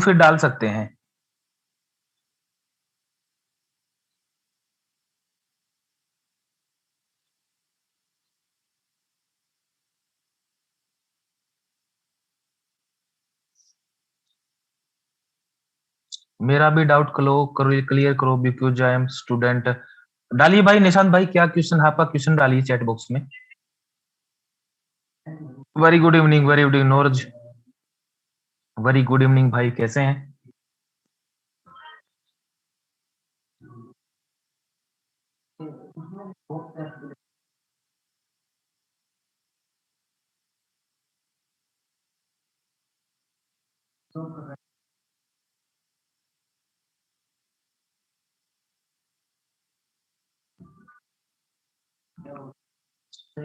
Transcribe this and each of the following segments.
फिर डाल सकते हैं। मेरा भी डाउट क्लियर करो बिकॉज आई एम स्टूडेंट। डालिए भाई, निशांत भाई क्या क्वेश्चन है आपका? क्वेश्चन डालिए चैट बॉक्स में। Very good evening, very good evening Noraj. Very good evening भाई, कैसे हैं?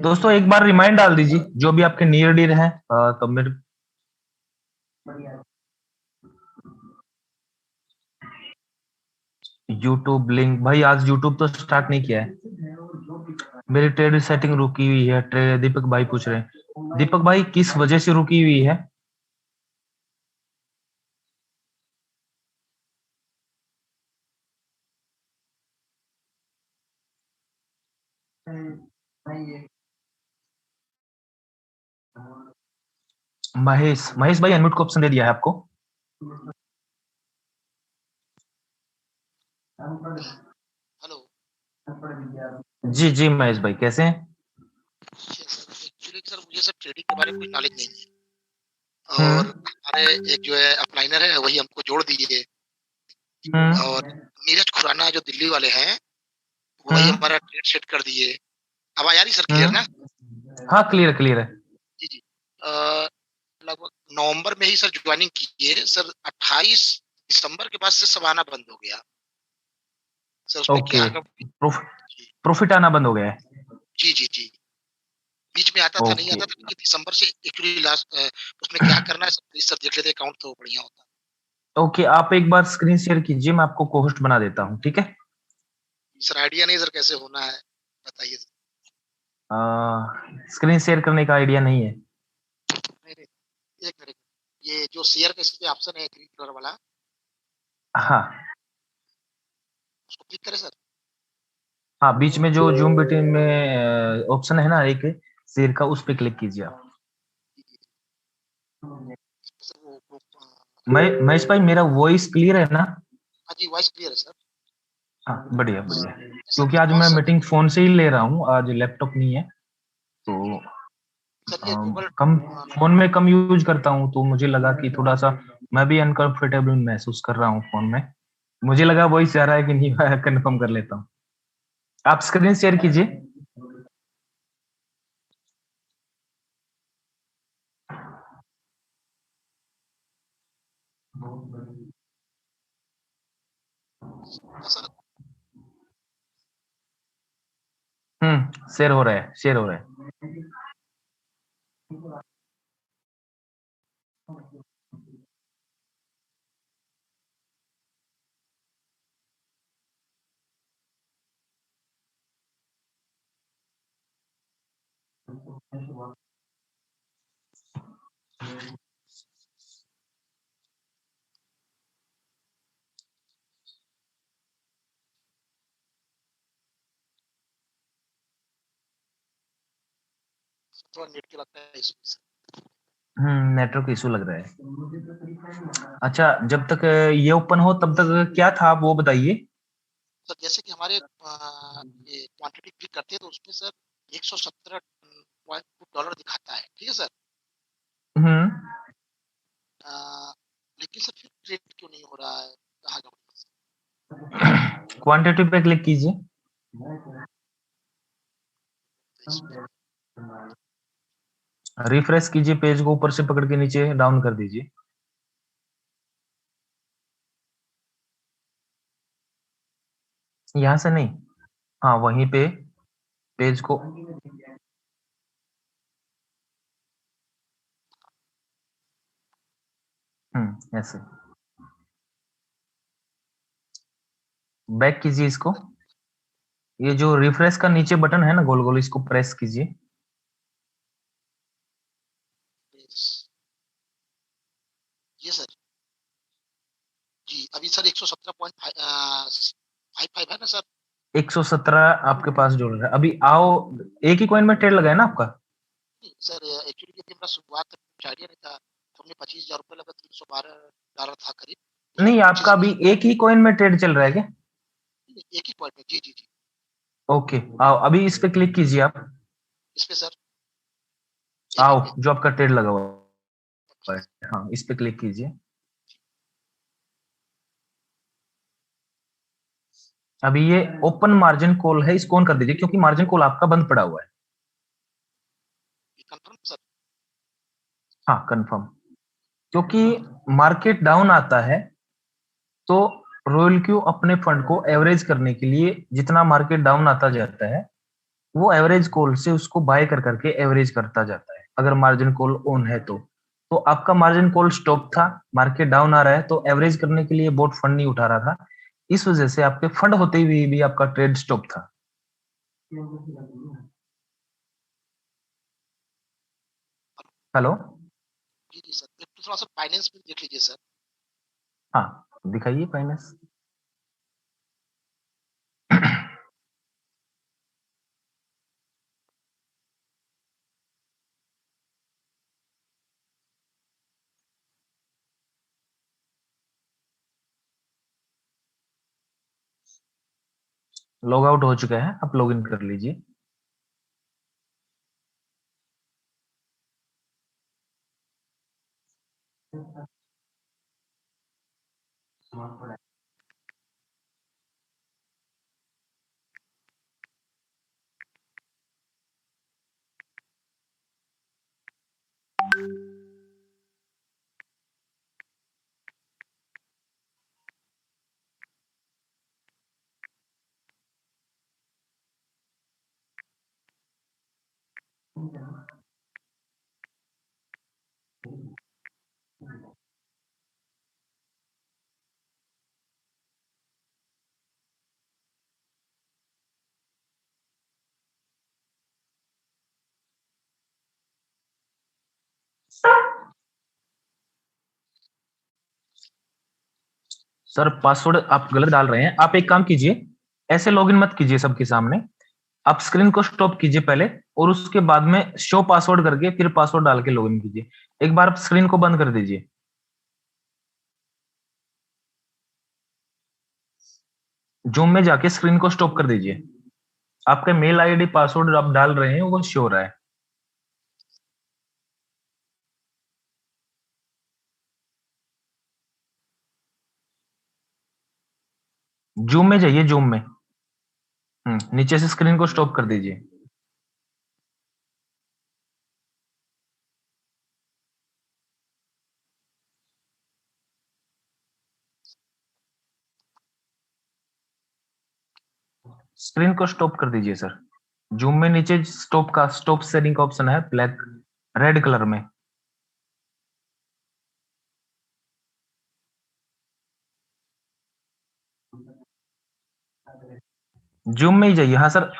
दोस्तों एक बार रिमाइंड डाल दीजिए जो भी आपके नियर डियर हैं। तो मेरे यूट्यूब लिंक भाई, आज यूट्यूब तो स्टार्ट नहीं किया है। मेरी ट्रेड सेटिंग रुकी हुई है। ट्रेड दीपक भाई पूछ रहे हैं। दीपक भाई किस वजह से रुकी हुई है? महेश, महेश भाई अनम्यूट को ऑप्शन दे दिया है आपको। हेलो। जी जी महेश भाई कैसे हैं? एक्चुअली सर मुझे सर ट्रेडिंग के बारे में कुछ नॉलेज नहीं है, और हम्म हमारे एक जो है अपलाइनर है वही हमको जोड़ दिए, और हम्म नीरज खुराना जो दिल्ली वाले हैं वही हम्म हमारा ट्रेड सेट कर दिए। आवाज आ रही सर क्लियर ना? हाँ क्लियर क्लियर है। जी जी। अ, लगभग नवंबर में ही सर ज्वाइनिंग की है सर। 28 दिसंबर के बाद से सब आना बंद हो गया सर। उसमें ओके, क्या कर। जी प्रॉफिट आना बंद हो गया है। जी जी जी। बीच में आता था नहीं ओके आता था, लेकिन दिसंबर से एक्चुअली लास्ट उसमें क्या करना है सर प्लीज सर देख लेते अकाउंट तो बढ़िया होता। ओके, आप एक बार स्क्रीन शेयर कीजिए, मैं आपको को होस्ट बना देता हूँ, ठीक है? सर आइडिया नहीं सर कैसे होना है, बताइए सर। स्क्रीन शेयर करने का आइडिया नहीं है। नहीं नहीं, एक मिनट। ये जो शेयर का इस पे ऑप्शन है ग्रीन कलर वाला, हाँ उसको क्लिक करें सर। हाँ, बीच में जो जूम मीटिंग में ऑप्शन है ना एक शेयर का, उस पे क्लिक कीजिए आप। सर वो महेश भाई मेरा वॉइस क्लियर है ना? हाँ जी वॉइस क्लियर है सर। हाँ बढ़िया बढ़िया। सर क्योंकि ये आज कौन मैं सा मीटिंग फोन से ही ले रहा हूँ, आज लैपटॉप नहीं है तो सर ये गूगल कम फोन में कम यूज करता हूँ, तो मुझे लगा कि थोड़ा सा मैं भी अनकंफर्टेबल महसूस कर रहा हूँ फोन में। मुझे लगा वॉइस आ रहा है कि नहीं कंफर्म कर लेता हूँ। आप स्क्रीन शेयर कीजिए। सर। शेयर हो रहा है, शेयर हो रहा है। थोड़ा नेट के लगता है इशू। नेटवर्क इशू लग रहा है। अच्छा, जब तक ये ओपन हो तब तक क्या था वो बताइए। सर जैसे कि हमारे ये क्वांटिटी क्लिक करते हैं तो उसमें सर 117.2 डॉलर दिखाता है, ठीक है सर। हम्म लेकिन सर फिर ट्रेड क्यों नहीं हो रहा है, कहाँ गड़बड़ है? क्वांटिटी पे क्लिक कीजिए। इसमें रिफ्रेश कीजिए पेज को, ऊपर से पकड़ के नीचे डाउन कर दीजिए। यहाँ से नहीं, हाँ वहीं पे पेज को। ऐसे बैक कीजिए इसको। ये जो रिफ्रेश का नीचे बटन है ना गोल गोल, इसको प्रेस कीजिए। ये सर जी अभी सर 117.55 है ना सर। 117 आपके पास जुड़ रहा है अभी। आओ, एक ही कॉइन में ट्रेड लगा है ना आपका? सर एक्चुअली क्या मेरा शुरुआत कुछ आइडिया नहीं था, तो हमने 25,000 रुपये लगा, 312 डॉलर था करीब। नहीं, आपका अभी एक ही कॉइन में ट्रेड चल रहा है क्या? एक ही पॉइंट में, जी जी जी। ओके, आओ अभी इस पे क्लिक कीजिए आप। इस पे सर, आओ, एपी पे। जो आपका ट्रेड लगा हुआ है, हाँ इस पे क्लिक कीजिए। अभी ये ओपन मार्जिन कॉल है, इसको ऑन कर दीजिए क्योंकि मार्जिन कॉल आपका बंद पड़ा हुआ है। Confirm sir. हाँ कंफर्म, क्योंकि मार्केट डाउन आता है तो रॉयल क्यू अपने फंड को एवरेज करने के लिए जितना मार्केट डाउन आता जाता है वो एवरेज कॉल से उसको बाय कर करके एवरेज करता जाता है, अगर मार्जिन कॉल ऑन है तो आपका मार्जिन कॉल स्टॉप था, मार्केट डाउन आ रहा है तो एवरेज करने के लिए बोट फंड नहीं उठा रहा था, इस वजह से आपके फंड होते हुए भी आपका ट्रेड स्टॉप था। हेलो। जी जी सर, एक तो थोड़ा सा फाइनेंस में देख लीजिए सर। हाँ दिखाइए फाइनेंस। लॉग आउट हो चुका है, आप लॉग इन कर लीजिए। सर पासवर्ड आप गलत डाल रहे हैं, आप एक काम कीजिए, ऐसे लॉगिन मत कीजिए सबके सामने, आप स्क्रीन को स्टॉप कीजिए पहले और उसके बाद में शो पासवर्ड करके फिर पासवर्ड डाल के लॉगिन कीजिए। एक बार आप स्क्रीन को बंद कर दीजिए, जूम में जाके स्क्रीन को स्टॉप कर दीजिए। आपका मेल आईडी पासवर्ड आप डाल रहे हैं वो शो हो रहा है। जूम में जाइए, जूम में नीचे से स्क्रीन को स्टॉप कर दीजिए। स्क्रीन को स्टॉप कर दीजिए सर। जूम में नीचे स्टॉप का स्टॉप सेटिंग का ऑप्शन है ब्लैक रेड कलर में। जूम में ही जाइए, हाँ सर।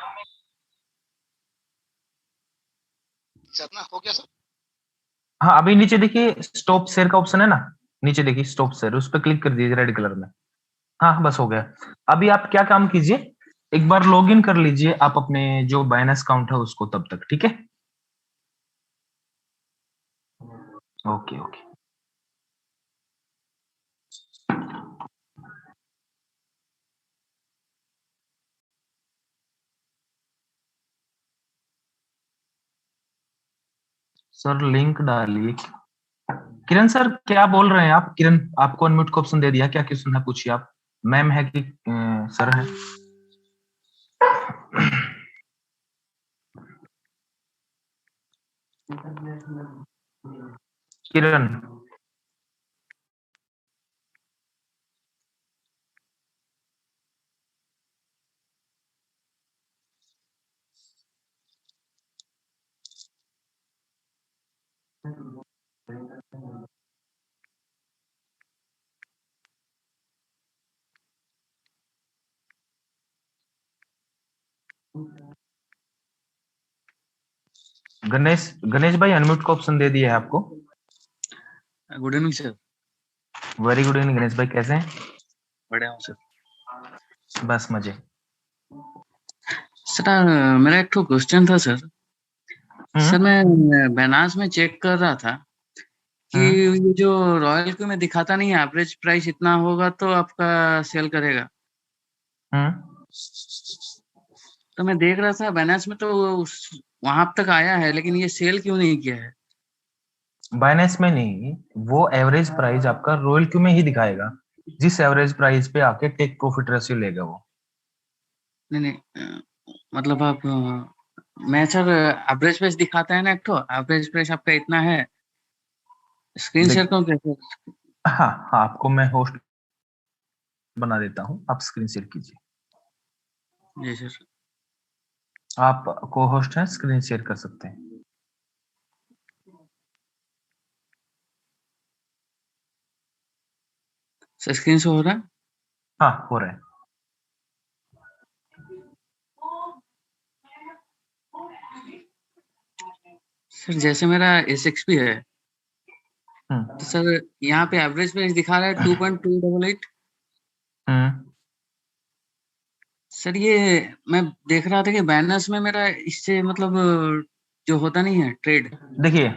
सर ना हो गया सर। हाँ अभी नीचे देखिए स्टॉप शेयर का ऑप्शन है ना, नीचे देखिए स्टॉप शेयर, उस पर क्लिक कर दीजिए रेड कलर में। हाँ बस हो गया। अभी आप क्या काम कीजिए, एक बार लॉगिन कर लीजिए आप अपने जो बाइनेंस अकाउंट है उसको तब तक, ठीक है? Okay okay. सर लिंक डालिए। किरण सर क्या बोल रहे हैं आप? किरण, आपको अनम्यूट का ऑप्शन दे दिया, क्या क्वेश्चन है पूछिए आप। मैम है कि सर है? किरण। गणेश, गणेश भाई अनम्यूट का ऑप्शन दे दिया है आपको। Good evening sir. Very good evening Ganesh भाई, कैसे हैं? बढ़िया हूँ सर। बस मजे। सर मेरा एक क्वेश्चन था सर। सर मैं बैनास में चेक कर रहा था कि ये जो रॉयल क्यू में दिखाता नहीं है एवरेज प्राइस इतना होगा तो आपका सेल करेगा। तो मैं देख रहा था बैनास में तो वहां तक आया है, लेकिन ये सेल क्यों नहीं किया है? बाइनेंस में नहीं, वो एवरेज प्राइस आपका रॉयल क्यू में ही दिखाएगा, जिस एवरेज प्राइस पे आके टेक प्रॉफिट रेशियो लेगा वो। नहीं मतलब आप मैं सर एवरेज प्राइस दिखाता है ना, एक तो एवरेज प्राइस आपका इतना है, स्क्रीन शेयर करूं कैसे? हाँ हाँ, आपको मैं होस्ट बना देता हूँ, आप स्क्रीन शेयर कीजिए। जी सर। आप को होस्ट हैं, स्क्रीन शेयर कर सकते हैं। सर स्क्रीन शो हो रहा है? हाँ हो रहा है। सर जैसे मेरा SXP है तो सर यहाँ पे एवरेज प्राइस दिखा रहा है 2.288। सर ये मैं देख रहा था कि बैनर्स में मेरा इससे मतलब जो होता नहीं है ट्रेड। देखिए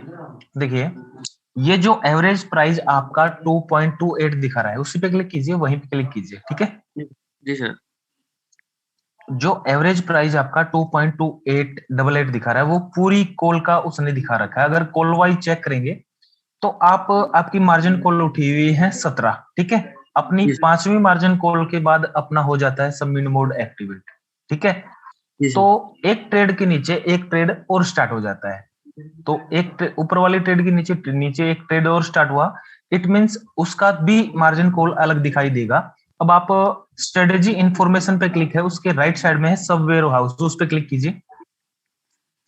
ये जो एवरेज प्राइस आपका 2.28 दिखा रहा है, उसी पे क्लिक कीजिए, वहीं पे क्लिक कीजिए, ठीक है। जी सर। जो एवरेज प्राइस आपका 2.2888 दिखा रहा है, वो पूरी कॉल का उसने दिखा रखा है। अगर कॉल वाइज चेक करेंगे तो आपकी मार्जिन कॉल उठी हुई है 17, ठीक है। अपनी 5वीं मार्जिन कॉल के बाद अपना हो जाता है सबमिट मोड एक्टिवेट, ठीक है। तो एक ट्रेड के नीचे एक ट्रेड और स्टार्ट हो जाता है। तो एक ऊपर वाली ट्रेड के नीचे नीचे एक ट्रेड और स्टार्ट हुआ, इट मींस उसका भी मार्जिन कॉल अलग दिखाई देगा। अब आप स्ट्रेटेजी इंफॉर्मेशन पे क्लिक है, उसके राइट साइड में है सब वेयर हाउस, उस पे क्लिक कीजिए।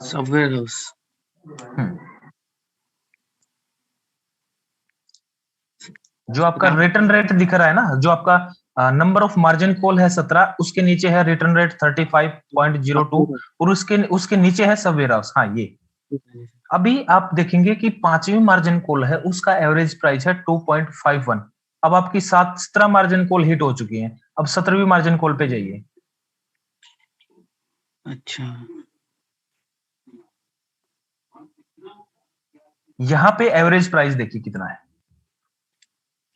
सब वेयर हाउस। जो आपका रिटर्न रेट दिख रहा है ना, जो आपका नंबर ऑफ मार्जिन कॉल है 17, उसके नीचे है रिटर्न रेट 35.02 और उसके उसके नीचे है सब वेयर हाउस। हाँ ये अभी आप देखेंगे कि 5वीं मार्जिन कॉल है, उसका एवरेज प्राइस है 2.51। अब आपकी 17 मार्जिन कॉल हिट हो चुकी है, अब 17वीं मार्जिन कॉल पे जाइए। अच्छा, यहाँ पे एवरेज प्राइस देखिए कितना है,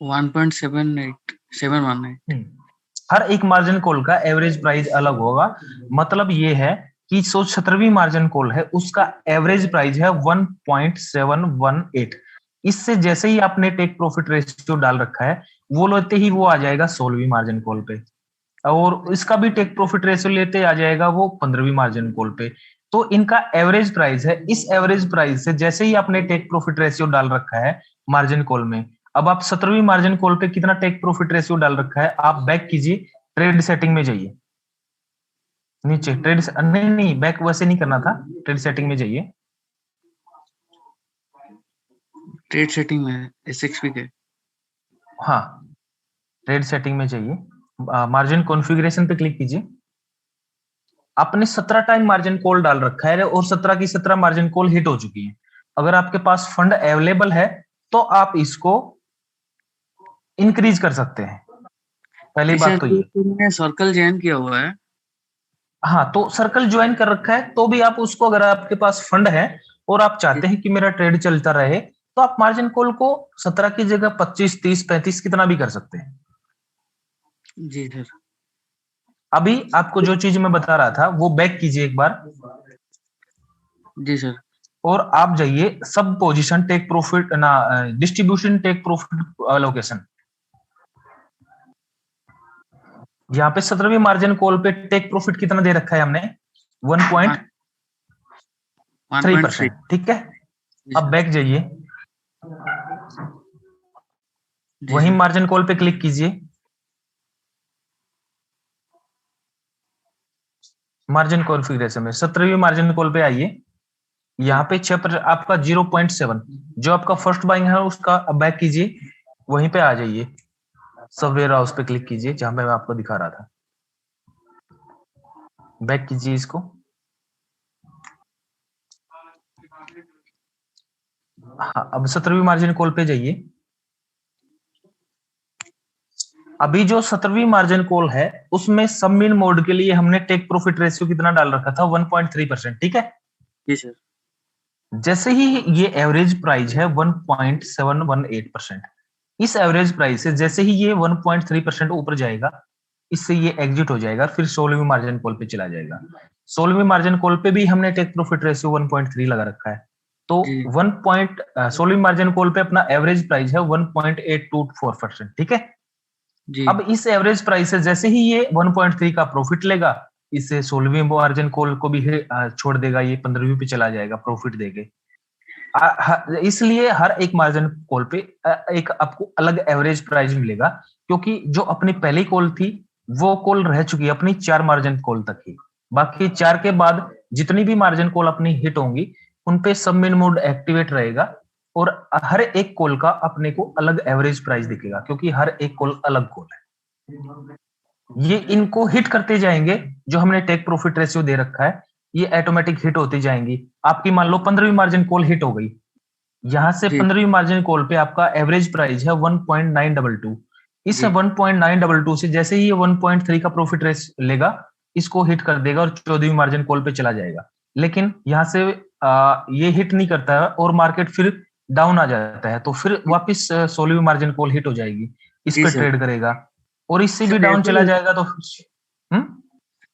1.78718। हर एक मार्जिन कॉल का एवरेज प्राइस अलग होगा। मतलब ये है कि 17वीं मार्जिन कॉल है, उसका एवरेज प्राइस है 1.718। इससे जैसे ही आपने टेक प्रॉफिट रेशियो डाल रखा है, वो लेते ही वो आ जाएगा 16वीं मार्जिन कॉल पे, और इसका भी टेक प्रॉफिट रेशियो लेते आ जाएगा वो 15वीं मार्जिन कॉल पे। तो इनका एवरेज प्राइस है, इस एवरेज प्राइस से जैसे ही आपने टेक प्रॉफिट रेशियो डाल रखा है मार्जिन कॉल में, अब आप 17वीं मार्जिन कॉल पे कितना टेक प्रॉफिट रेशियो डाल रखा है, आप बैक कीजिए, ट्रेड सेटिंग में जाइए, नीचे ट्रेड नहीं नहीं बैक वैसे नहीं करना था, ट्रेड सेटिंग में जाइए। ट्रेड सेटिंग में SXP के, हाँ ट्रेड सेटिंग में जाइए, मार्जिन कॉन्फ़िगरेशन पे क्लिक कीजिए। आपने 17 टाइम मार्जिन कॉल डाल रखा है और 17 की 17 मार्जिन कॉल हिट हो चुकी है। अगर आपके पास फंड अवेलेबल है तो आप इसको इंक्रीज कर सकते हैं, पहली बात तो ये। मैंने सर्कल ज्वाइन किया हुआ है। हाँ तो सर्कल ज्वाइन कर रखा है तो भी आप उसको, अगर आपके पास फंड है और आप चाहते हैं कि मेरा ट्रेड चलता रहे, तो आप मार्जिन कॉल को 17 की जगह 25, 30, 35 कितना भी कर सकते हैं। जी सर। अभी आपको जो चीज मैं बता रहा था वो बैक कीजिए एक बार। जी सर। और आप जाइए सब पोजीशन टेक प्रॉफिट ना, डिस्ट्रीब्यूशन टेक प्रॉफिट लोकेशन। यहाँ पे 17वीं मार्जिन कॉल पे टेक प्रॉफिट कितना दे रखा है हमने, 1.3%, ठीक है। अब बैक जाइए, वही मार्जिन कॉल पे क्लिक कीजिए, मार्जिन कॉन्फ़िगरेशन में 17वीं मार्जिन कॉल पे आइए। यहाँ पे 6% आपका 0.7 जो आपका फर्स्ट बाइंग है उसका बैक कीजिए, वहीं पे आ जाइए, सब वेयर हाउस पे क्लिक कीजिए जहां पे मैं आपको दिखा रहा था, बैक कीजिए इसको। हाँ अब 17वीं मार्जिन कॉल पे जाइए, अभी जो 17वीं मार्जिन कॉल है उसमें सब मिन मोड के लिए हमने टेक प्रॉफिट रेशियो कितना डाल रखा था, 1.3%, ठीक है। जी सर। जैसे ही ये एवरेज प्राइस है 1.718%, इस एवरेज प्राइस से जैसे ही ये 1.3% ऊपर जाएगा, इससे ये एग्जिट हो जाएगा, फिर 16वीं मार्जिन कॉल पे चला जाएगा। 16वीं मार्जिन कॉल पे भी हमने टेक प्रॉफिट रेशियो 1.3 लगा रखा है, तो 16वीं मार्जिन कॉल पे अपना एवरेज प्राइस है 1.824%, ठीक है। जी अब इस एवरेज प्राइस से जैसे ही ये 1.3 का प्रॉफिट लेगा, इससे 16वीं मार्जिन कॉल को भी छोड़ देगा, ये 15वीं पे चला जाएगा प्रॉफिट देके। इसलिए हर एक मार्जिन कॉल पे एक आपको अलग एवरेज प्राइस मिलेगा, क्योंकि जो अपनी पहली कॉल थी वो कॉल रह चुकी है अपनी 4 मार्जिन कॉल तक ही। बाकी 4 के बाद जितनी भी मार्जिन कॉल अपनी हिट होंगी उन पे सब मिन मोड एक्टिवेट रहेगा, और हर एक कॉल का अपने को अलग एवरेज प्राइस दिखेगा, क्योंकि हर एक कॉल अलग कॉल है। ये इनको हिट करते जाएंगे, जो हमने टेक प्रॉफिट रेशियो दे रखा है ये ऑटोमेटिक हिट होती जाएंगी। आपकी मान लो 15वीं मार्जिन कॉल हिट हो गई, यहां से 15वीं मार्जिन कॉल पे आपका एवरेज प्राइस है 1.922। इस 1.922 से जैसे ही ये 1.3 का प्रॉफिट रेस लेगा, इसको हिट कर देगा और 14वीं मार्जिन कॉल पे चला जाएगा। लेकिन यहाँ से ये हिट नहीं करता है और मार्केट फिर डाउन आ जाता है, तो फिर वापस 16वीं मार्जिन कॉल हिट हो जाएगी, इस पे ट्रेड करेगा, और इससे भी डाउन चला जाएगा तो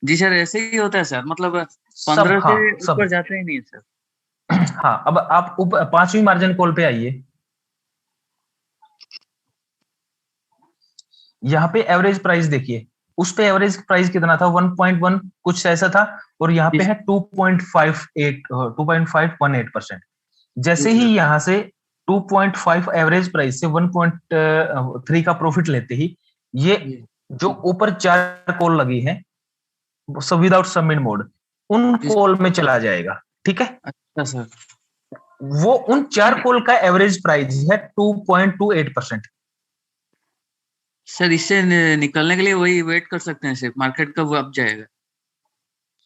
जी सर, ऐसे ही होता है सर, मतलब 15 से ऊपर जाते ही नहीं है सर। हाँ, अब आप 5वीं मार्जिन कॉल पे आइए। यहाँ पे एवरेज प्राइस देखिए, उस पे एवरेज प्राइस कितना था, 1.1 कुछ ऐसा था, और यहाँ पे है 2.518%। जैसे ही यहाँ से 2.5 एवरेज प्राइस से 1.3 का प्रॉफिट लेते ही ये जो ऊपर 4 कॉल लगी है सब विदाउट सबमिट मोड, उन कॉल में चला जाएगा, ठीक है। अच्छा सर, वो उन 4 कॉल का एवरेज प्राइस है 2.28%। सर इससे निकलने के लिए वही वेट कर सकते हैं सिर्फ, मार्केट कब अप जाएगा।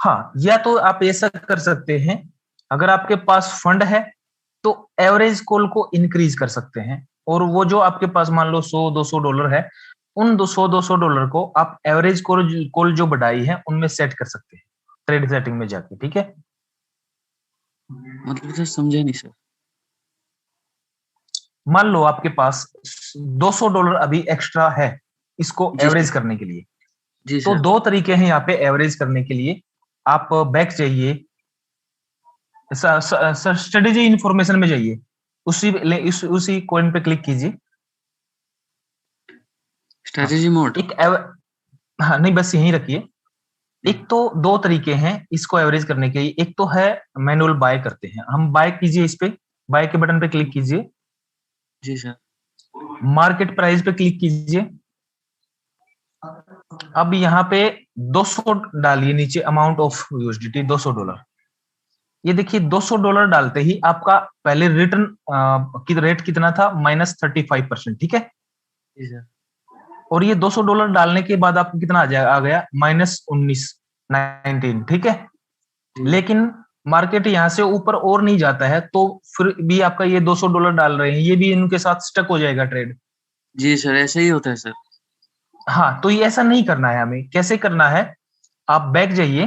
हाँ, या तो आप ऐसा कर सकते हैं, अगर आपके पास फंड है तो एवरेज कॉल को इंक्रीज कर सकते हैं, और वो जो आपके पास मान लो $100-200 है, उन $100-200 को आप एवरेज कॉल जो बढ़ाई है उनमें सेट कर सकते हैं ट्रेड सेटिंग में जाके, ठीक है। मतलब सर समझे नहीं सर। मान लो आपके पास $200 अभी एक्स्ट्रा है इसको एवरेज करने के लिए, तो 2 तरीके हैं यहाँ पे एवरेज करने के लिए। आप बैक जाइए, स्ट्रेटेजी इंफॉर्मेशन में जाइए, उसी कॉइन पे क्लिक कीजिए, स्ट्रेटेजी मोड। हाँ नहीं, बस यहीं रखिए। एक तो 2 तरीके हैं इसको एवरेज करने के लिए, एक तो है मैनुअल बाय करते हैं हम, बाय कीजिए, इस पे बाय के बटन पे क्लिक कीजिए। जी सर। मार्केट प्राइस पे क्लिक कीजिए। अब यहाँ पे 200 डालिए नीचे, अमाउंट ऑफ यूएसडीटी $200। ये देखिए $200 डालते ही आपका पहले रिटर्न की रेट कितना था, -35%, ठीक है। जी सर। और ये $200 डालने के बाद आपको कितना आ गया, -19, ठीक है। लेकिन मार्केट यहाँ से ऊपर और नहीं जाता है, तो फिर भी आपका ये $200 डाल रहे हैं, ये भी इनके साथ स्टक हो जाएगा ट्रेड। जी सर, ऐसे ही होता है सर। हाँ, तो ये ऐसा नहीं करना है हमें। कैसे करना है, आप बैक जाइए,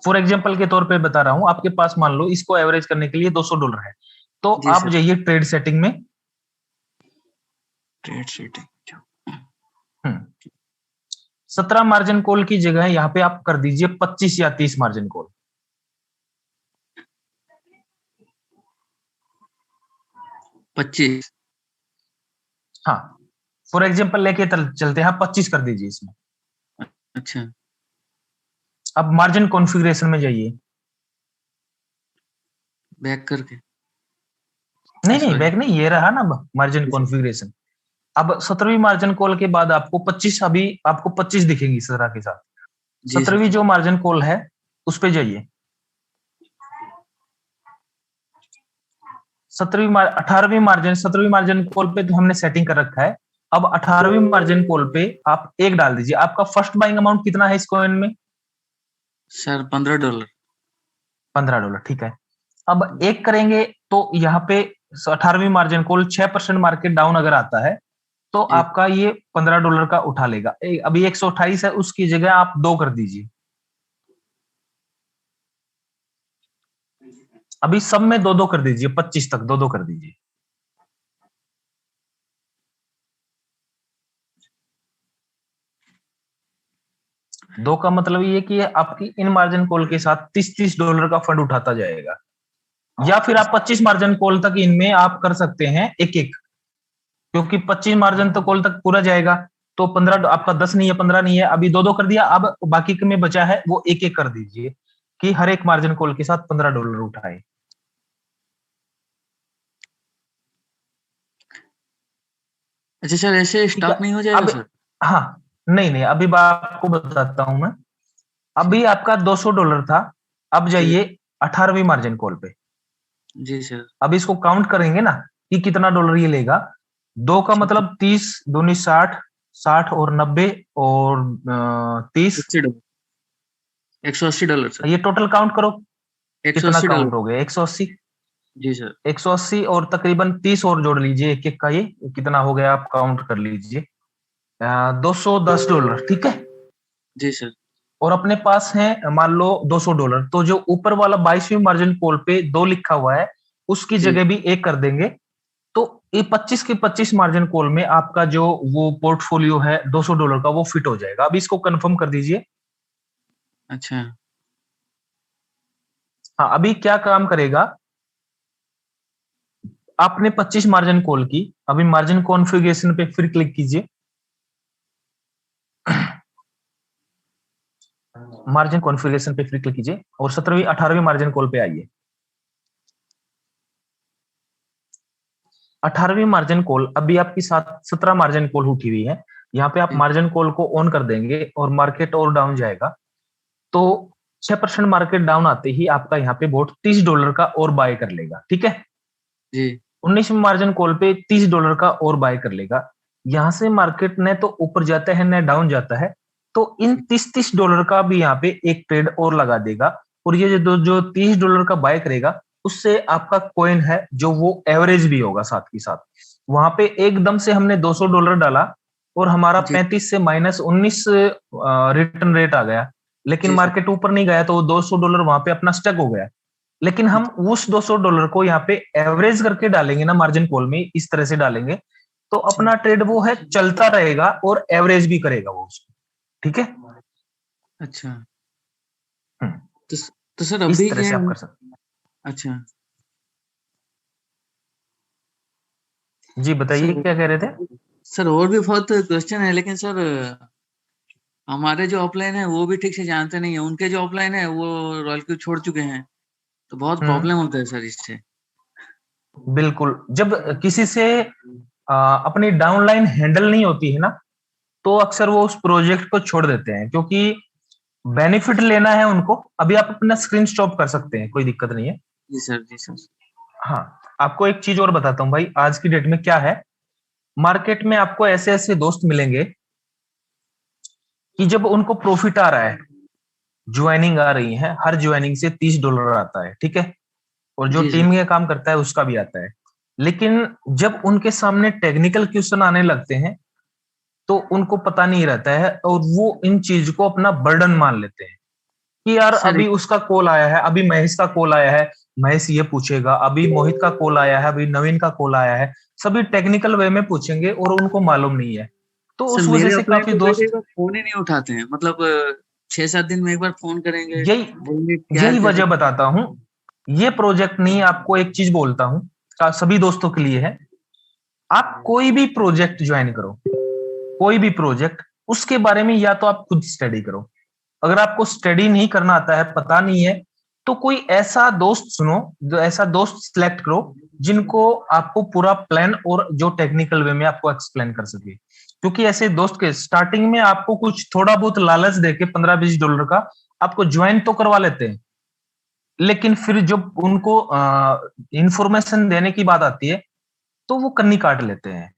फॉर एग्जांपल के तौर पे बता रहा हूं, आपके पास मान लो इसको एवरेज करने के लिए $200 है, तो आप जाइए ट्रेड सेटिंग में, ट्रेड सेटिंग 17 मार्जिन कॉल की जगह यहाँ पे आप कर दीजिए 25 या 30 मार्जिन कॉल। 25, हाँ, फॉर एग्जांपल लेके चलते हैं, 25 कर दीजिए इसमें। अच्छा, अब मार्जिन कॉन्फ़िगरेशन में जाइए, बैक करके। नहीं, बैक नहीं, ये रहा ना मार्जिन कॉन्फ़िगरेशन। अब 17वीं मार्जिन कॉल के बाद आपको 25, अभी आपको 25 दिखेंगी 17 के साथ। 17वीं जो मार्जिन कॉल है उस पे जाइए। 18वीं मार्जिन कॉल पे तो हमने सेटिंग कर रखा है। अब 18वीं मार्जिन कॉल पे आप 1 डाल दीजिए। आपका फर्स्ट बाइंग अमाउंट कितना है इस कॉइन में? सर $15। $15, ठीक है। अब 1 करेंगे तो यहाँ पे 18वीं मार्जिन कॉल 6% मार्केट डाउन अगर आता है तो जी। आपका ये $15 का उठा लेगा। अभी 128 है, उसकी जगह आप 2 कर दीजिए। अभी सब में 2-2 कर दीजिए, 25 तक 2-2 कर दीजिए। दो का मतलब ये कि आपकी इन मार्जिन कॉल के साथ $30 का फंड उठाता जाएगा, या फिर आप 25 मार्जिन कॉल तक इनमें आप कर सकते हैं एक एक, क्योंकि 25 मार्जिन तो कॉल तक पूरा जाएगा। तो 15 आपका 10 नहीं है, 15 नहीं है, अभी 2-2 कर दिया। अब बाकी में बचा है वो एक एक कर दीजिए कि हर एक मार्जिन कॉल के साथ $15 उठाए। अच्छा सर, ऐसे ठीक है। स्टॉप नहीं हो जाएगा अब सर? हाँ, नहीं नहीं, अभी आपको बताता हूं मैं। अभी आपका $200 था, अब जी। जाइए 18वीं मार्जिन कॉल पे। जी सर। अब इसको काउंट करेंगे ना कि कितना डॉलर ये लेगा। 2 का ठीक है। मतलब 30 दूनी 60, 60 और 90 और 30, $80, $180 सर। ये टोटल काउंट करो कितना $180। काउंट हो गया। 180, जी सर। 180 और तकरीबन 30 और जोड़ लीजिए एक एक का, ये कितना हो गया आप काउंट कर लीजिए। $210, ठीक है। जी सर। और अपने पास है मान लो $200, तो जो ऊपर वाला 22वीं मार्जिन कॉल पे 2 लिखा हुआ है, उसकी जी। जगह भी 1 कर देंगे। तो ये 25 के 25 मार्जिन कॉल में आपका जो वो पोर्टफोलियो है $200 का, वो फिट हो जाएगा। अब इसको कंफर्म कर दीजिए। अच्छा। हाँ, अभी क्या काम करेगा, आपने 25 मार्जिन कॉल की, अभी मार्जिन कॉन्फ़िगरेशन पे फिर क्लिक कीजिए। मार्जिन कॉन्फ़िगरेशन पे फिर क्लिक कीजिए और 17वीं 18वीं मार्जिन कॉल पे आइए। 18वीं मार्जिन कॉल अभी आपकी साथ 17 मार्जिन कॉल उठी हुई है। यहाँ पे आप जी। मार्जिन कॉल को ऑन कर देंगे और मार्केट और डाउन जाएगा। तो 6% मार्केट डाउन आते ही आपका यहाँ पे बोट $30 का और बाय कर लेगा, ठीक है। जी। 19वीं मार्जिन कॉल पे $30 का और बाय कर लेगा। यहाँ से मार्केट न तो ऊपर जाता है न डाउन जाता है, तो इन ठीक। 30-30 डॉलर का भी यहाँ पे एक ट्रेड और लगा देगा। और ये जो $30 का बाय करेगा, उससे आपका कॉइन है जो वो एवरेज भी होगा साथ ही साथ। वहां पे एकदम से हमने $200 डाला और हमारा जी। 35 से -19 रिटर्न रेट आ गया, लेकिन जी सर। मार्केट ऊपर नहीं गया, तो वो $200 वहां पे अपना स्टक हो गया। लेकिन हम उस $200 को यहाँ पे एवरेज करके डालेंगे ना, मार्जिन कॉल में इस तरह से डालेंगे, तो अपना ट्रेड वो है चलता रहेगा और एवरेज भी करेगा वो उसको, ठीक है। अच्छा। हम्म, तो तो सर इस अभी तरह क्या से आप है? कर सकते अच्छा। हैं। जी बताइए, सर क्या कह रहे थे। सर और भी बहुत क्वेश्चन है, लेकिन सर हमारे जो ऑफलाइन है वो भी ठीक से जानते नहीं है, उनके जो ऑफलाइन है वो रॉयल क्यू छोड़ चुके हैं, तो बहुत हम्म, प्रॉब्लम होता है सर इससे। बिल्कुल। जब किसी से अपनी डाउनलाइन हैंडल नहीं होती है ना, तो अक्सर वो उस प्रोजेक्ट को छोड़ देते हैं, क्योंकि बेनिफिट लेना है उनको। अभी आप अपना स्क्रीन स्टॉप कर सकते हैं, कोई दिक्कत नहीं है। जी सर। जी सर। हाँ, आपको एक चीज और बताता हूँ भाई, आज की डेट में क्या है। मार्केट में आपको ऐसे ऐसे दोस्त मिलेंगे कि जब उनको प्रॉफिट आ रहा है, ज्वाइनिंग आ रही है, हर ज्वाइनिंग से $30 आता है, ठीक है। और जो जी सर। टीम में काम करता है उसका भी आता है। लेकिन जब उनके सामने टेक्निकल क्वेश्चन आने लगते हैं, तो उनको पता नहीं रहता है और वो इन चीज को अपना बर्डन मान लेते हैं कि यार सर अभी उसका कॉल आया है, अभी महेश का कॉल आया है, महेश ये पूछेगा, अभी मोहित का कॉल आया है, अभी नवीन का कॉल आया है, सभी टेक्निकल वे में पूछेंगे और उनको मालूम नहीं है। तो सर उस वजह मेरे से ऑफलाइन काफी तो कई दोस्त, बार फोन ही नहीं उठाते हैं, मतलब 6-7 दिन में एक बार फोन करेंगे, यही बोलेंगे क्या यही कैसे। वजह बताता हूँ। ये प्रोजेक्ट नहीं, आपको एक चीज बोलता हूँ, सभी दोस्तों के लिए है। आप कोई भी प्रोजेक्ट ज्वाइन करो, कोई भी प्रोजेक्ट, उसके बारे में या तो आप खुद स्टडी करो। अगर आपको स्टडी नहीं करना आता है, पता नहीं है, तो कोई ऐसा दोस्त सुनो, जो ऐसा दोस्त सिलेक्ट करो जिनको आपको पूरा प्लान और जो टेक्निकल वे में आपको एक्सप्लेन कर सके। क्योंकि ऐसे दोस्त के स्टार्टिंग में आपको कुछ थोड़ा बहुत लालच देके $15-20 का आपको ज्वाइन तो करवा लेते हैं, लेकिन फिर जब उनको इंफॉर्मेशन देने की बात आती है, तो वो कन्नी काट लेते हैं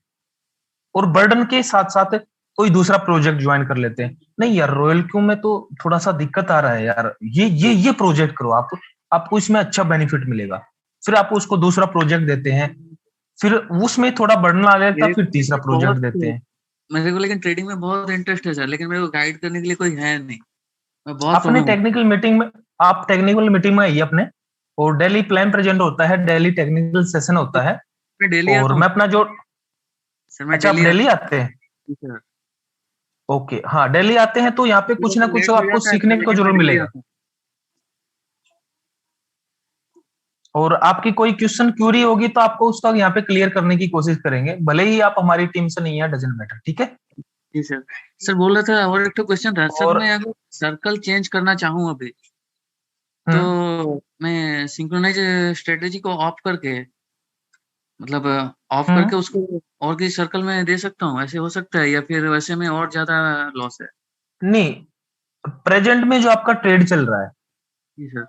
और बर्डन के साथ साथ कोई दूसरा प्रोजेक्ट ज्वाइन कर लेते हैं। नहीं यार, रॉयल क्यू में तो थोड़ा सा दिक्कत आ रहा है यार, ये प्रोजेक्ट करो आप, आपको इसमें अच्छा बेनिफिट मिलेगा। फिर आप उसको दूसरा प्रोजेक्ट देते हैं, फिर उसमें थोड़ा बढ़ने लगेगा, फिर तीसरा प्रोजेक्ट देते हैं। मेरे को लेकिन ट्रेडिंग में बहुत इंटरेस्ट है सर, लेकिन मेरे को गाइड करने के लिए कोई है नहीं। मैं बहुत अपने टेक्निकल मीटिंग में, आप टेक्निकल मीटिंग में आइए अपने, और डेली प्लान प्रेजेंट होता है, डेली टेक्निकल सेशन होता है। मैं डेली और मैं अपना जो सर, मैं अच्छा, आप डेली आते हैं? सर ओके, हाँ डेली आते हैं तो यहाँ पे कुछ ना कुछ आपको सीखने को जरूर मिलेगा। और आपकी कोई क्वेश्चन क्यूरी होगी तो आपको उसका यहाँ पे क्लियर करने की कोशिश करेंगे, भले ही आप हमारी टीम से नहीं है, डजंट मैटर, ठीक है? जी सर। सर बोल रहा था, और एक तो क्वेश्चन था सर, और मैं अगर सर्कल चेंज करना चाहूँ अभी, तो मैं सिंक्रोनाइज स्ट्रेटेजी को ऑफ करके, मतलब ऑफ करके उसको और किसी सर्कल में दे सकता हूँ, ऐसे हो सकता है? या फिर वैसे में और ज्यादा लॉस है? नहीं, प्रेजेंट में जो आपका ट्रेड चल रहा है, जी सर,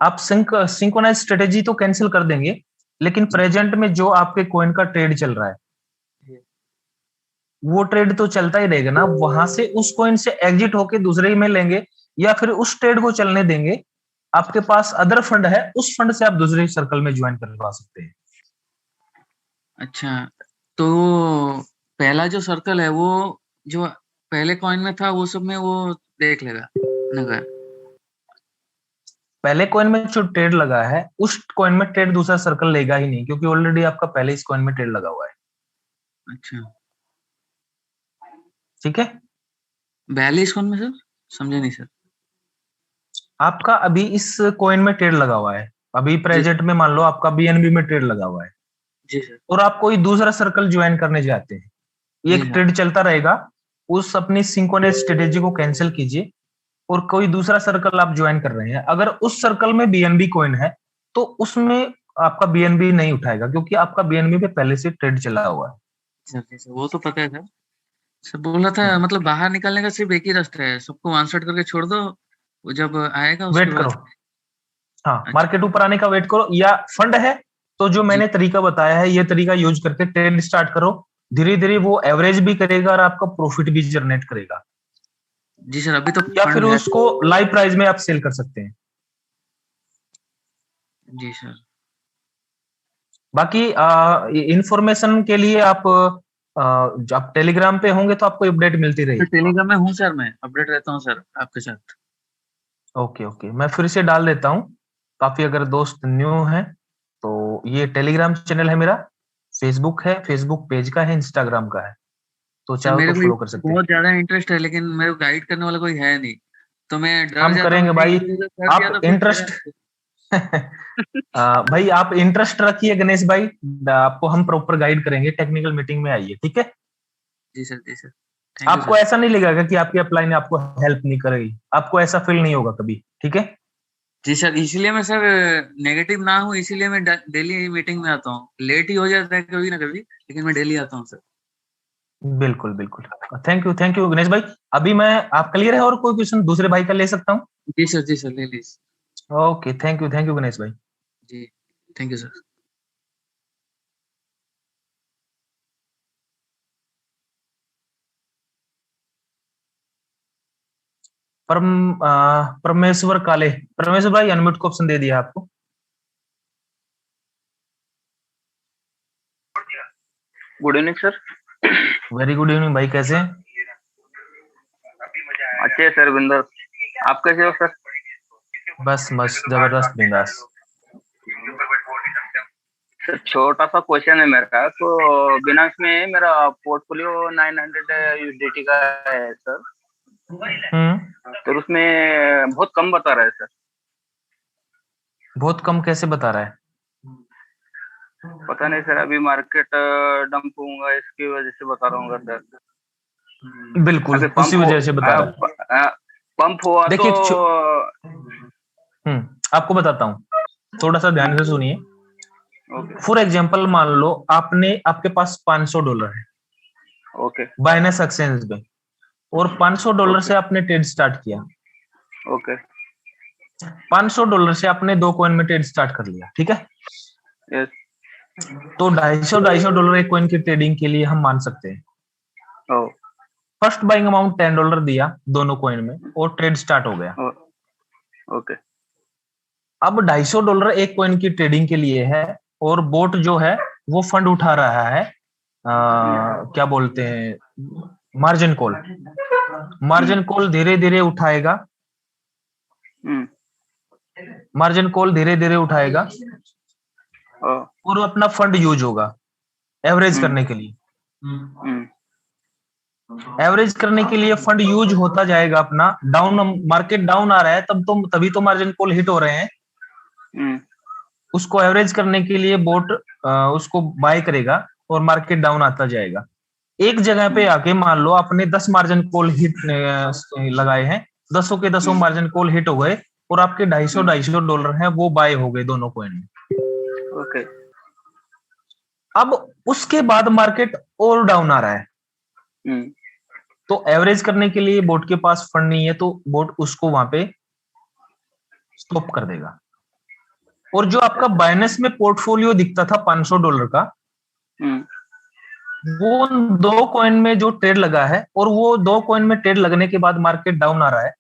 आप सिंक्रोनाइज स्ट्रेटेजी तो कैंसिल कर देंगे, लेकिन प्रेजेंट में जो आपके कॉइन का ट्रेड चल रहा है वो ट्रेड तो चलता ही रहेगा ना। वहां से उस कॉइन से एग्जिट होके दूसरे में लेंगे, या फिर उस ट्रेड को चलने देंगे। आपके पास अदर फंड है, उस फंड से आप दूसरे सर्कल में ज्वाइन करवा सकते हैं। अच्छा, तो पहला जो सर्कल है वो जो पहले कॉइन में था वो सब में वो देख लेगा नगर? पहले कॉइन में जो ट्रेड लगा है उस कॉइन में ट्रेड दूसरा सर्कल लेगा ही नहीं, क्योंकि ऑलरेडी आपका पहले इस कॉइन में ट्रेड लगा हुआ है। अच्छा, ठीक है? 42 कौन में सर? समझे नहीं सर। आपका अभी इस कॉइन में ट्रेड लगा हुआ है, अभी प्रेजेंट में मान लो आपका बीएनबी में ट्रेड लगा हुआ है। जी सर। और आप कोई दूसरा सर्कल ज्वाइन करने जाते हैं, एक ट्रेड चलता रहेगा, उस अपनी सिंक्रोनाइज स्ट्रेटेजी को कैंसिल कीजिए और कोई दूसरा सर्कल आप ज्वाइन कर रहे हैं। अगर उस सर्कल में बीएनबी कॉइन है तो उसमें आपका बीएनबी नहीं उठाएगा, क्योंकि आपका बीएनबी पे पहले से ट्रेड चला हुआ है। सर वो तो पता है सर। सर बोला था, मतलब बाहर निकलने का सिर्फ एक ही रास्ता है, सबको वन साइड करके छोड़ दो, वो जब आएगा उसके वेट बाद। करो, हाँ अच्छा। मार्केट ऊपर आने का वेट करो, या फंड है तो जो मैंने तरीका बताया है ये तरीका यूज करके ट्रेड स्टार्ट करो। धीरे धीरे वो एवरेज भी करेगा और आपका प्रॉफिट भी जनरेट करेगा। जी सर, अभी तो या फिर उसको लाइव प्राइस में आप सेल कर सकते हैं। जी सर। बाकी इंफॉर्मेशन के लिए आप टेलीग्राम पे होंगे तो आपको अपडेट मिलती रहेगी। टेलीग्राम में हूँ सर, मैं अपडेट रहता हूँ सर आपके साथ। ओके ओके, मैं फिर से डाल देता हूँ। काफी अगर दोस्त न्यू हैं तो ये टेलीग्राम चैनल है मेरा, फेसबुक है, फेसबुक पेज का है, इंस्टाग्राम का है, तो चाहो मेरे तो को फॉलो कर सकते हैं। बहुत ज्यादा इंटरेस्ट है, लेकिन मेरे को गाइड करने वाला कोई है नहीं, तो मैं डर हम जाता करेंगे हूँ भाई, तो आप इंटरेस्ट भाई आप इंटरेस्ट रखिए गणेश भाई, आपको हम प्रॉपर गाइड करेंगे। टेक्निकल मीटिंग में आइए, ठीक है? जी सर, जी सर, थैंक यू आपको सर। ऐसा नहीं लगेगा कि आपकी अपलाइन आपको हेल्प नहीं करेगी, आपको ऐसा फील नहीं होगा कभी, ठीक है? जी सर, इसलिए मैं सर नेगेटिव ना हूँ, इसीलिए मैं डेली मीटिंग में आता हूँ। लेट ही हो जाता है कभी ना कभी, लेकिन मैं डेली आता हूँ सर। बिल्कुल बिल्कुल, थैंक यू गणेश भाई। अभी मैं, आप क्लियर है और कोई क्वेश्चन दूसरे भाई का ले सकता हूँ? जी सर, जी सर, ले लीजिए। ओके, थैंक यू गणेश भाई। जी, थैंक यू सर। परमेश्वर काले, परमेश्वर भाई अनम्यूट को ऑप्शन दे दिया आपको। Good evening sir. Very good evening भाई, कैसे हैं? अच्छे है सर, बिंदास। आप कैसे हो सर? बस मस्त, जबरदस्त, बिंदास। सर छोटा सा क्वेश्चन है मेरा, तो बिनांस में मेरा पोर्टफोलियो 900 यूएसडीटी का है सर। तो उसमें बहुत कम बता रहा है सर। बहुत कम कैसे बता रहा है? पता नहीं सर, अभी मार्केट डंप होगा इसकी वजह से बता रहा हूँ सर। बिल्कुल उसी वजह से बता रहा है। पंप हुआ देखिए तो आपको बताता हूँ, थोड़ा सा ध्यान से सुनिए। फॉर एग्जांपल मान लो आपके पास $500 है, ओके, बाइनेंस एक्सचेंज में, और $500 से आपने ट्रेड स्टार्ट किया। ओके, $500 से आपने 2 कॉइन में ट्रेड स्टार्ट कर लिया, ठीक है? यस। तो $250 एक कॉइन की ट्रेडिंग के लिए हम मान सकते हैं। फर्स्ट बाइंग अमाउंट $10 दिया दोनों कॉइन में और ट्रेड स्टार्ट हो गया। ओके। अब $250 एक कॉइन की ट्रेडिंग के लिए है और बोट जो है वो फंड उठा रहा है, क्या बोलते हैं, मार्जिन कॉल। मार्जिन कॉल धीरे धीरे उठाएगा, मार्जिन कॉल धीरे धीरे उठाएगा और अपना फंड यूज होगा एवरेज करने के लिए। एवरेज करने के लिए फंड यूज होता जाएगा अपना। डाउन, मार्केट डाउन आ रहा है तभी तो मार्जिन कॉल हिट हो रहे हैं। उसको एवरेज करने के लिए बोट उसको बाय करेगा और मार्केट डाउन आता जाएगा। एक जगह पे आके मान लो आपने 10 मार्जिन कॉल हिट लगाए हैं, 10 के 10 मार्जिन कॉल हिट हो गए और आपके $250 हैं वो बाय हो गए दोनों कॉइन में। ओके। अब उसके बाद मार्केट और डाउन आ रहा है, तो एवरेज करने के लिए बोट के पास फंड नहीं है, तो बोट उसको वहां पे स्टॉप कर देगा। और जो आपका बाइनेंस में पोर्टफोलियो दिखता था $500 का, वो 2 कॉइन में जो ट्रेड लगा है, और वो 2 कॉइन में ट्रेड लगने के बाद मार्केट डाउन आ रहा है,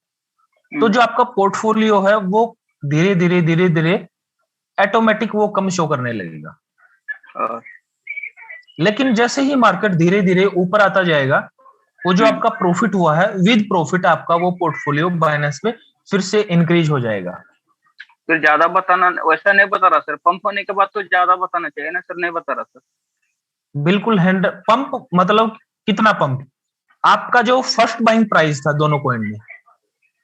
तो जो आपका पोर्टफोलियो है वो धीरे धीरे ऑटोमेटिक वो कम शो करने लगेगा। लेकिन जैसे ही मार्केट धीरे धीरे ऊपर आता जाएगा, वो जो आपका प्रॉफिट हुआ है विद प्रॉफिट आपका वो पोर्टफोलियो बाइनेंस में फिर से इंक्रीज हो जाएगा। फिर ज्यादा बताना, वैसा नहीं बता रहा सर, पंप होने के बाद तो ज्यादा बताना चाहिए ना सर, नहीं बता रहा सर। बिल्कुल पंप मतलब कितना पंप? आपका जो फर्स्ट बाइंग प्राइस था दोनों कॉइन में,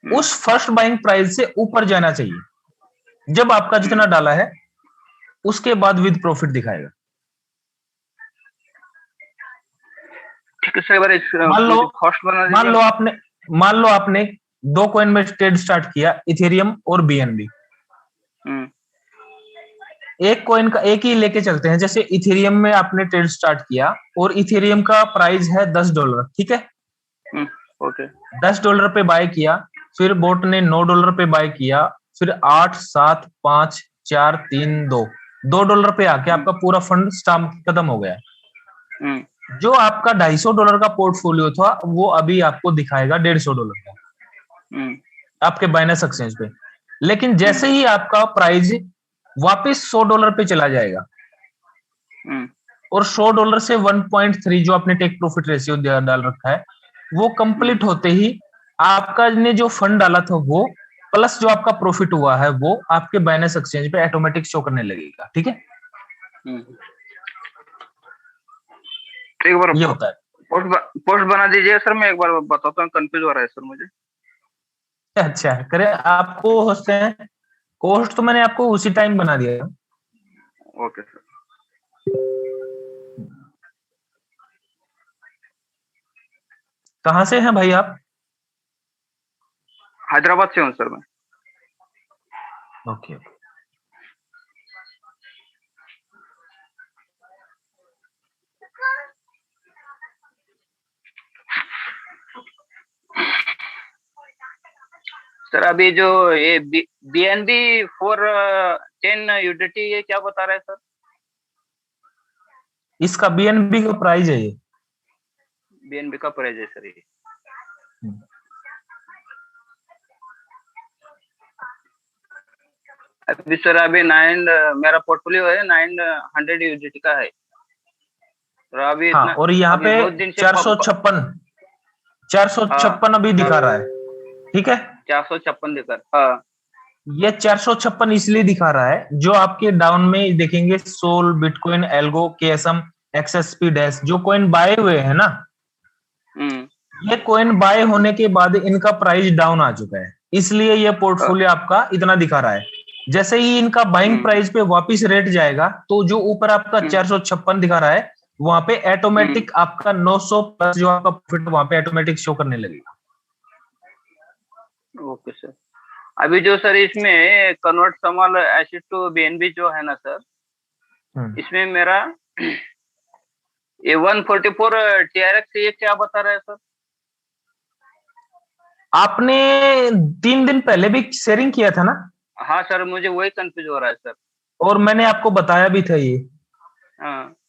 उस फर्स्ट बाइंग प्राइस से ऊपर जाना चाहिए। जब आपका जितना डाला है उसके बाद विद प्रॉफिट दिखाएगा। मान लो आपने 2 कॉइन में ट्रेड स्टार्ट किया, इथेरियम और बीएनबी। एक कॉइन का एक ही लेके चलते हैं। जैसे इथेरियम में आपने ट्रेड स्टार्ट किया और इथेरियम का प्राइस है $10, ठीक है? ओके। $10 पे बाय किया, फिर बोट ने $9 पे बाय किया, फिर 8, 7, 5, 4, 3, $2 पे आके आपका पूरा फंड स्टाम्प खत्म हो गया। जो आपका $250 का पोर्टफोलियो था वो अभी आपको दिखाएगा $150 का आपके बाइनेंस एक्सचेंज पे। लेकिन जैसे ही आपका प्राइस वापस $100 पे चला जाएगा और $100 से 1.3 जो आपने टेक प्रॉफिट रेशियो डाल रखा है, वो कंप्लीट होते ही आपका ने जो फंड डाला था वो प्लस जो आपका प्रॉफिट हुआ है वो आपके बाइनेंस एक्सचेंज पे ऑटोमेटिक शो करने लगेगा। ठीक है, एक बार ये होता है। पोस्ट बना दीजिए सर, मैं एक बार बताता हूँ, कंफ्यूज हो रहा है सर मुझे। अच्छा करे, आपको होते हैं कोस्ट तो मैंने आपको उसी टाइम बना दिया। Okay sir. कहाँ से हैं भाई आप? हैदराबाद से हूँ सर मैं। ओके। सर अभी जो ये BNB 410 USDT ये क्या बता रहा है सर? इसका BNB का प्राइस है, ये BNB का प्राइस है सर। ये अभी सर अभी मेरा पोर्टफोलियो है 900 USDT का है। तो अभी हाँ, और यहाँ पे 456 अभी दिखा रहा है। ठीक है, 456 दिखा। हाँ, ये 456 इसलिए दिखा रहा है, जो आपके डाउन में देखेंगे Sol, bitcoin, Algo, KSM, XSP dash, जो कॉइन बाय हुए हैं ना, ये कॉइन बाय होने के बाद इनका प्राइस डाउन आ चुका है, इसलिए ये पोर्टफोलियो आपका इतना दिखा रहा है। जैसे ही इनका बाइंग प्राइस पे वापस रेट जाएगा, तो जो ऊपर आपका 456 दिखा रहा है वहां पे ऑटोमेटिक आपका 900 प्लस जो आपका प्रॉफिट वहां पे ऑटोमेटिक शो करने लगेगा। Okay sir. अभी जो सर इसमें convert small asset to BNB जो है ना सर, इसमें मेरा ये 144 TRX ये क्या बता रहा है सर? आपने 3 दिन पहले भी शेयरिंग किया था ना? हाँ सर, मुझे वही कंफ्यूज हो रहा है सर। और मैंने आपको बताया भी था ये।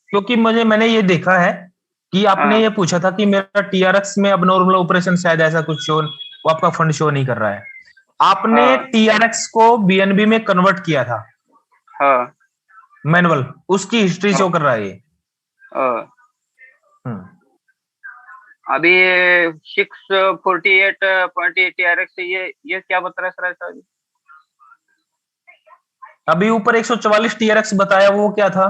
क्योंकि मैंने ये देखा है कि आपने ये पूछा था कि मेरा TRX में अब नॉर्मल ऑपरेशन शायद ऐसा कुछ शो, वो आपका फंड शो नहीं कर रहा है। आपने TRX को BNB में कन्वर्ट किया था। मैनुअल, उसकी हिस्ट्री शो कर रहा है ये। हम्म अभी 648.8 TRX ये क्या बता रहा है सर ऐसा? अभी ऊपर 144 TRX बताया, वो क्या था?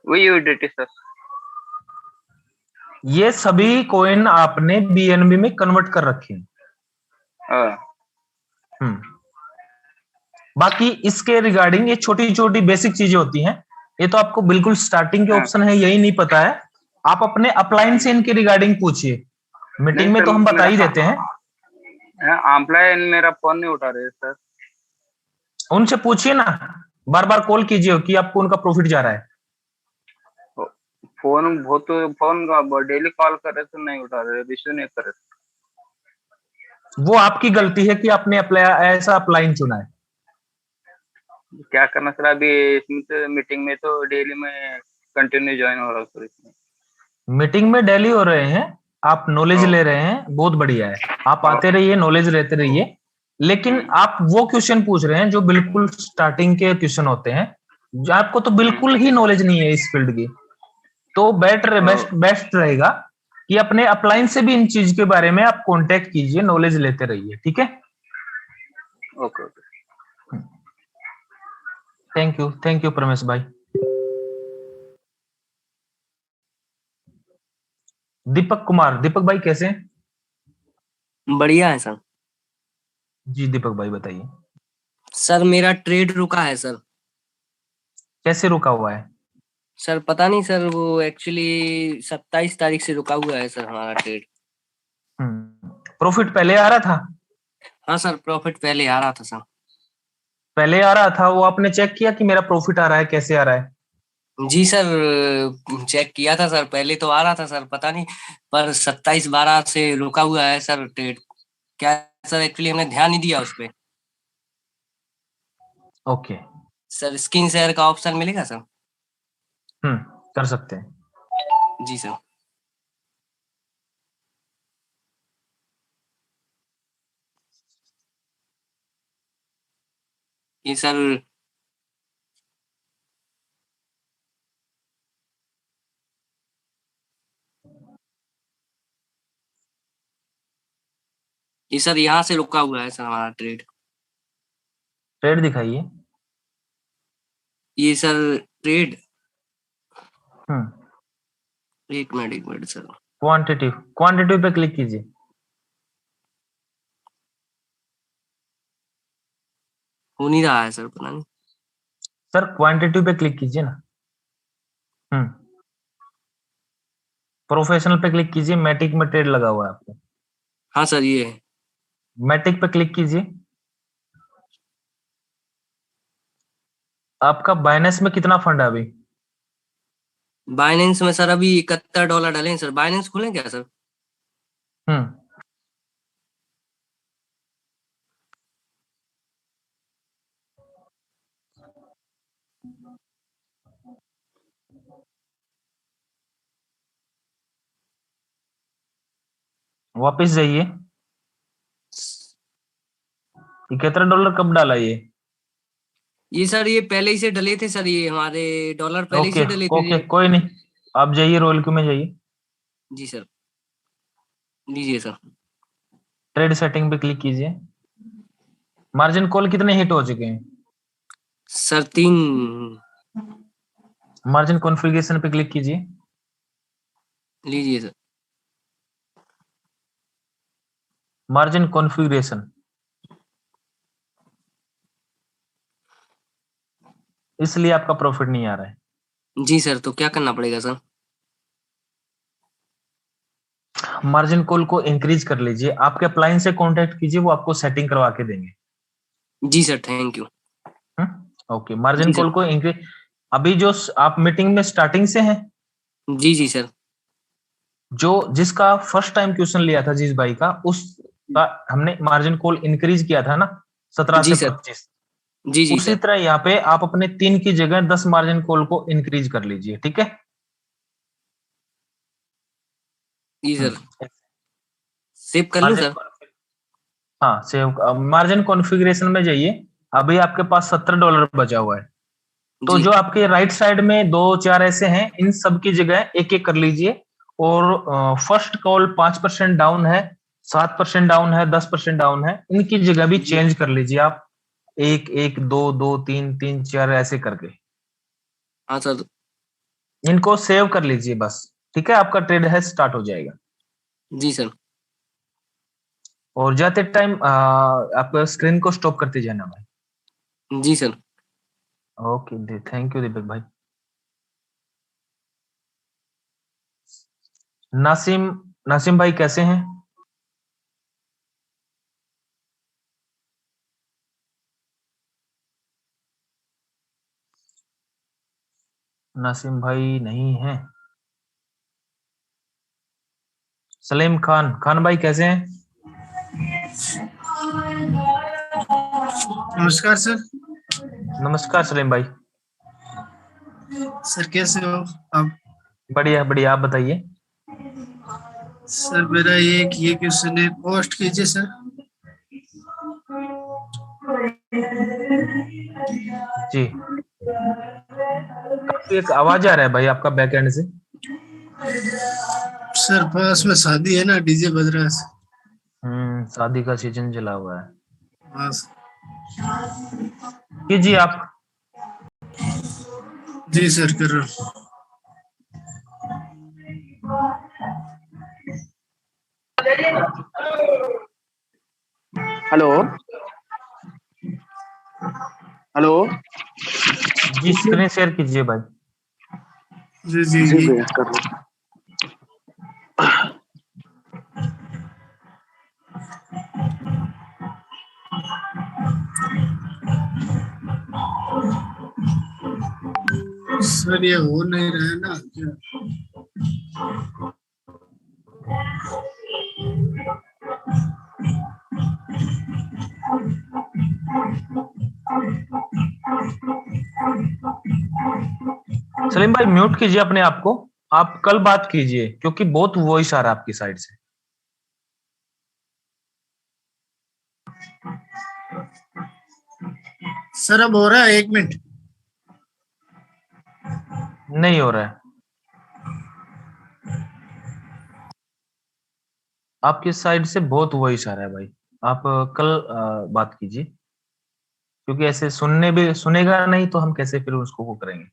वही यूडिटी सर। ये सभी कॉइन आपने बीएनबी में कन्वर्ट कर रखे हैं। बाकी इसके रिगार्डिंग ये छोटी छोटी बेसिक चीजें होती हैं, ये तो आपको बिल्कुल स्टार्टिंग के ऑप्शन है यही नहीं पता है। आप अपने अपलाइन से इनके रिगार्डिंग पूछिए, मीटिंग में तो हम बता ही देते हैं। अपलाइन मेरा फोन नहीं उठा रहे सर। उनसे पूछिए ना, बार बार कॉल कीजिए कि आपको उनका प्रॉफिट जा रहा है। फोन डेली कॉल कर रहे तो नहीं उठा रहे, रिसीव नहीं कर रहे। वो आपकी गलती है कि आपने ऐसा अपलाइन चुना है। क्या करना सर, अभी इसमें तो मीटिंग में तो डेली में कंटिन्यू ज्वाइन हो रहा हूँ सर। इसमें मीटिंग में डेली हो रहे हैं, आप नॉलेज ले रहे हैं, बहुत बढ़िया है। आप आते रहिए, नॉलेज लेते रहिए, लेकिन आप वो क्वेश्चन पूछ रहे हैं जो बिल्कुल स्टार्टिंग के क्वेश्चन होते हैं, जो आपको तो बिल्कुल ही नॉलेज नहीं है इस फील्ड की। तो बेस्ट रहेगा कि अपने अपलाइन से भी इन चीज के बारे में आप कांटेक्ट कीजिए, नॉलेज लेते रहिए, ठीक है? ओके। थैंक यू परमेश भाई। दीपक कुमार, दीपक भाई कैसे हैं? बढ़िया है सर। जी दीपक भाई बताइए। सर मेरा ट्रेड रुका है सर। कैसे रुका हुआ है? सर पता नहीं सर, वो एक्चुअली 27 तारीख से रुका हुआ है सर हमारा ट्रेड। प्रॉफिट पहले आ रहा था? हाँ सर, प्रॉफिट पहले आ रहा था सर। पहले आ रहा था, वो आपने चेक किया कि मेरा प्रॉफिट आ रहा है, कैसे आ रहा है? जी सर, चेक किया था सर, पहले तो आ रहा था सर, पता नहीं, पर 27/12 से रुका हुआ है सर ट्रेड। क्या सर, एक्चुअली हमने ध्यान नहीं दिया उस पर। ओके सर स्क्रीन शेयर का ऑप्शन मिलेगा सर? कर सकते हैं। जी सर। ये सर, ये सर यहाँ से रुका हुआ है सर हमारा ट्रेड। ट्रेड दिखाइए। ये सर ट्रेड, हम्म एक मिनट सर। क्वांटिटी पे क्लिक कीजिए। हो नहीं रहा है सर, पता नहीं। सर क्वांटिटी पे क्लिक कीजिए ना। प्रोफेशनल पे क्लिक कीजिए, मैटिक में ट्रेड लगा हुआ है आपको। हाँ सर, ये है। मैटिक पे क्लिक कीजिए। आपका बाइनेंस में कितना फंड है अभी? बाइनेंस में सर अभी $71 डले हैं सर। बाइनेंस खोलें क्या सर? हम्म वापिस जाइए। $71 कब डाला ये सर, ये पहले ही से डले थे सर, ये हमारे डॉलर पहले ही ओके से डले थे ओके ये। कोई नहीं, आप जाइए रोल क्यू में जाइए। जी सर, लीजिए सर। ट्रेड सेटिंग पे क्लिक कीजिए। मार्जिन कॉल कितने हिट हो चुके हैं? सर 3। मार्जिन कॉन्फ़िगरेशन पे क्लिक कीजिए। लीजिए सर। मार्जिन कॉन्फ़िगरेशन, इसलिए आपका प्रॉफिट नहीं आ रहा है। जी सर, तो क्या करना पड़ेगा सर? मार्जिन कॉल को इंक्रीज कर लीजिए, आपके अपलाइन से कांटेक्ट कीजिए, वो आपको सेटिंग करवा के देंगे। जी sir, thank you. Okay, margin जी सर। कॉल को इंक्रीज। अभी जो आप मीटिंग में स्टार्टिंग से हैं, जी जी सर। जो जिसका फर्स्ट टाइम क्वेश्चन लिया था जिस भाई का, उसका हमने मार्जिन कॉल इंक्रीज किया था ना 17 जी से सर। 25। जी जी उसी सर। तरह यहाँ पे आप अपने 3 की जगह 10 मार्जिन कॉल को इंक्रीज कर लीजिए, ठीक है? जी सर, सेव कर लूं मार्जिन, सर? हाँ सेव। मार्जिन कॉन्फ़िगरेशन में जाइए, अभी आपके पास $70 बचा हुआ है, तो जी। जो आपके राइट साइड में 2-4 ऐसे हैं, इन सब की जगह एक एक कर लीजिए। और फर्स्ट कॉल 5% डाउन है, 7% डाउन है, 10% डाउन है, इनकी जगह भी चेंज कर लीजिए आप, 1-1, 2-2, 3-3, 4 ऐसे करके हाँ सर। इनको सेव कर लीजिए बस। ठीक है, आपका ट्रेड है स्टार्ट हो जाएगा। जी सर। और जाते टाइम आप स्क्रीन को स्टॉप करते जाना भाई। जी सर। ओके, थैंक यू दीपक भाई। नासिम नासिम भाई कैसे हैं? नासिम भाई नहीं है। सलीम खान भाई कैसे हैं? नमस्कार सर। नमस्कार सलीम भाई। सर कैसे हो आप? बढ़िया बढ़िया, आप बताइए। सर मेरा ये क्वेश्चन है, पोस्ट कीजिए सर। जी, एक आवाज आ रहा है भाई आपका बैक एंड से। सर पास में शादी है ना, डीजे बज रहा है। शादी का सीजन चला हुआ है। बस कीजिए आप। जी सर कर रहा हूँ। Hello hello. जी स्क्रीन शेयर कीजिए भाई। जी जी जी जी भैया कर रहा हूँ। सर ये हो नहीं रहा है ना क्या? सलीम भाई म्यूट कीजिए अपने आप को, आप कल बात कीजिए क्योंकि बहुत वॉइस आ रहा है आपकी साइड से। सर अब हो रहा है, 1 मिनट। नहीं हो रहा है, आपकी साइड से बहुत वॉइस आ रहा है भाई। आप कल बात कीजिए क्योंकि ऐसे सुनेगा नहीं तो हम कैसे फिर उसको वो करेंगे।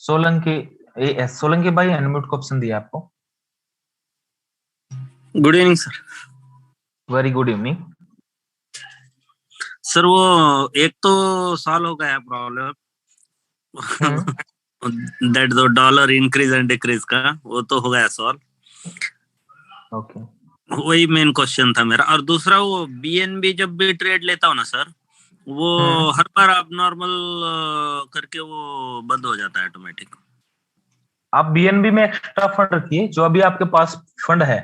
सोलंकी भाई अनम्यूट को ऑप्शन दिया आपको। Good evening sir. Very good evening sir वो एक तो सॉल्व हो गया प्रॉब्लम, दैट दो डॉलर इंक्रीज एंड डिक्रीज का, वो तो हो गया सॉल्व। ओके, वही मेन क्वेश्चन था मेरा। और दूसरा वो बीएनबी जब भी ट्रेड लेता हूँ ना सर, वो हर बार आप नॉर्मल करके वो बंद हो जाता है ऑटोमेटिक। आप बीएनबी में एक्स्ट्रा फंड रखिए, जो अभी आपके पास फंड है।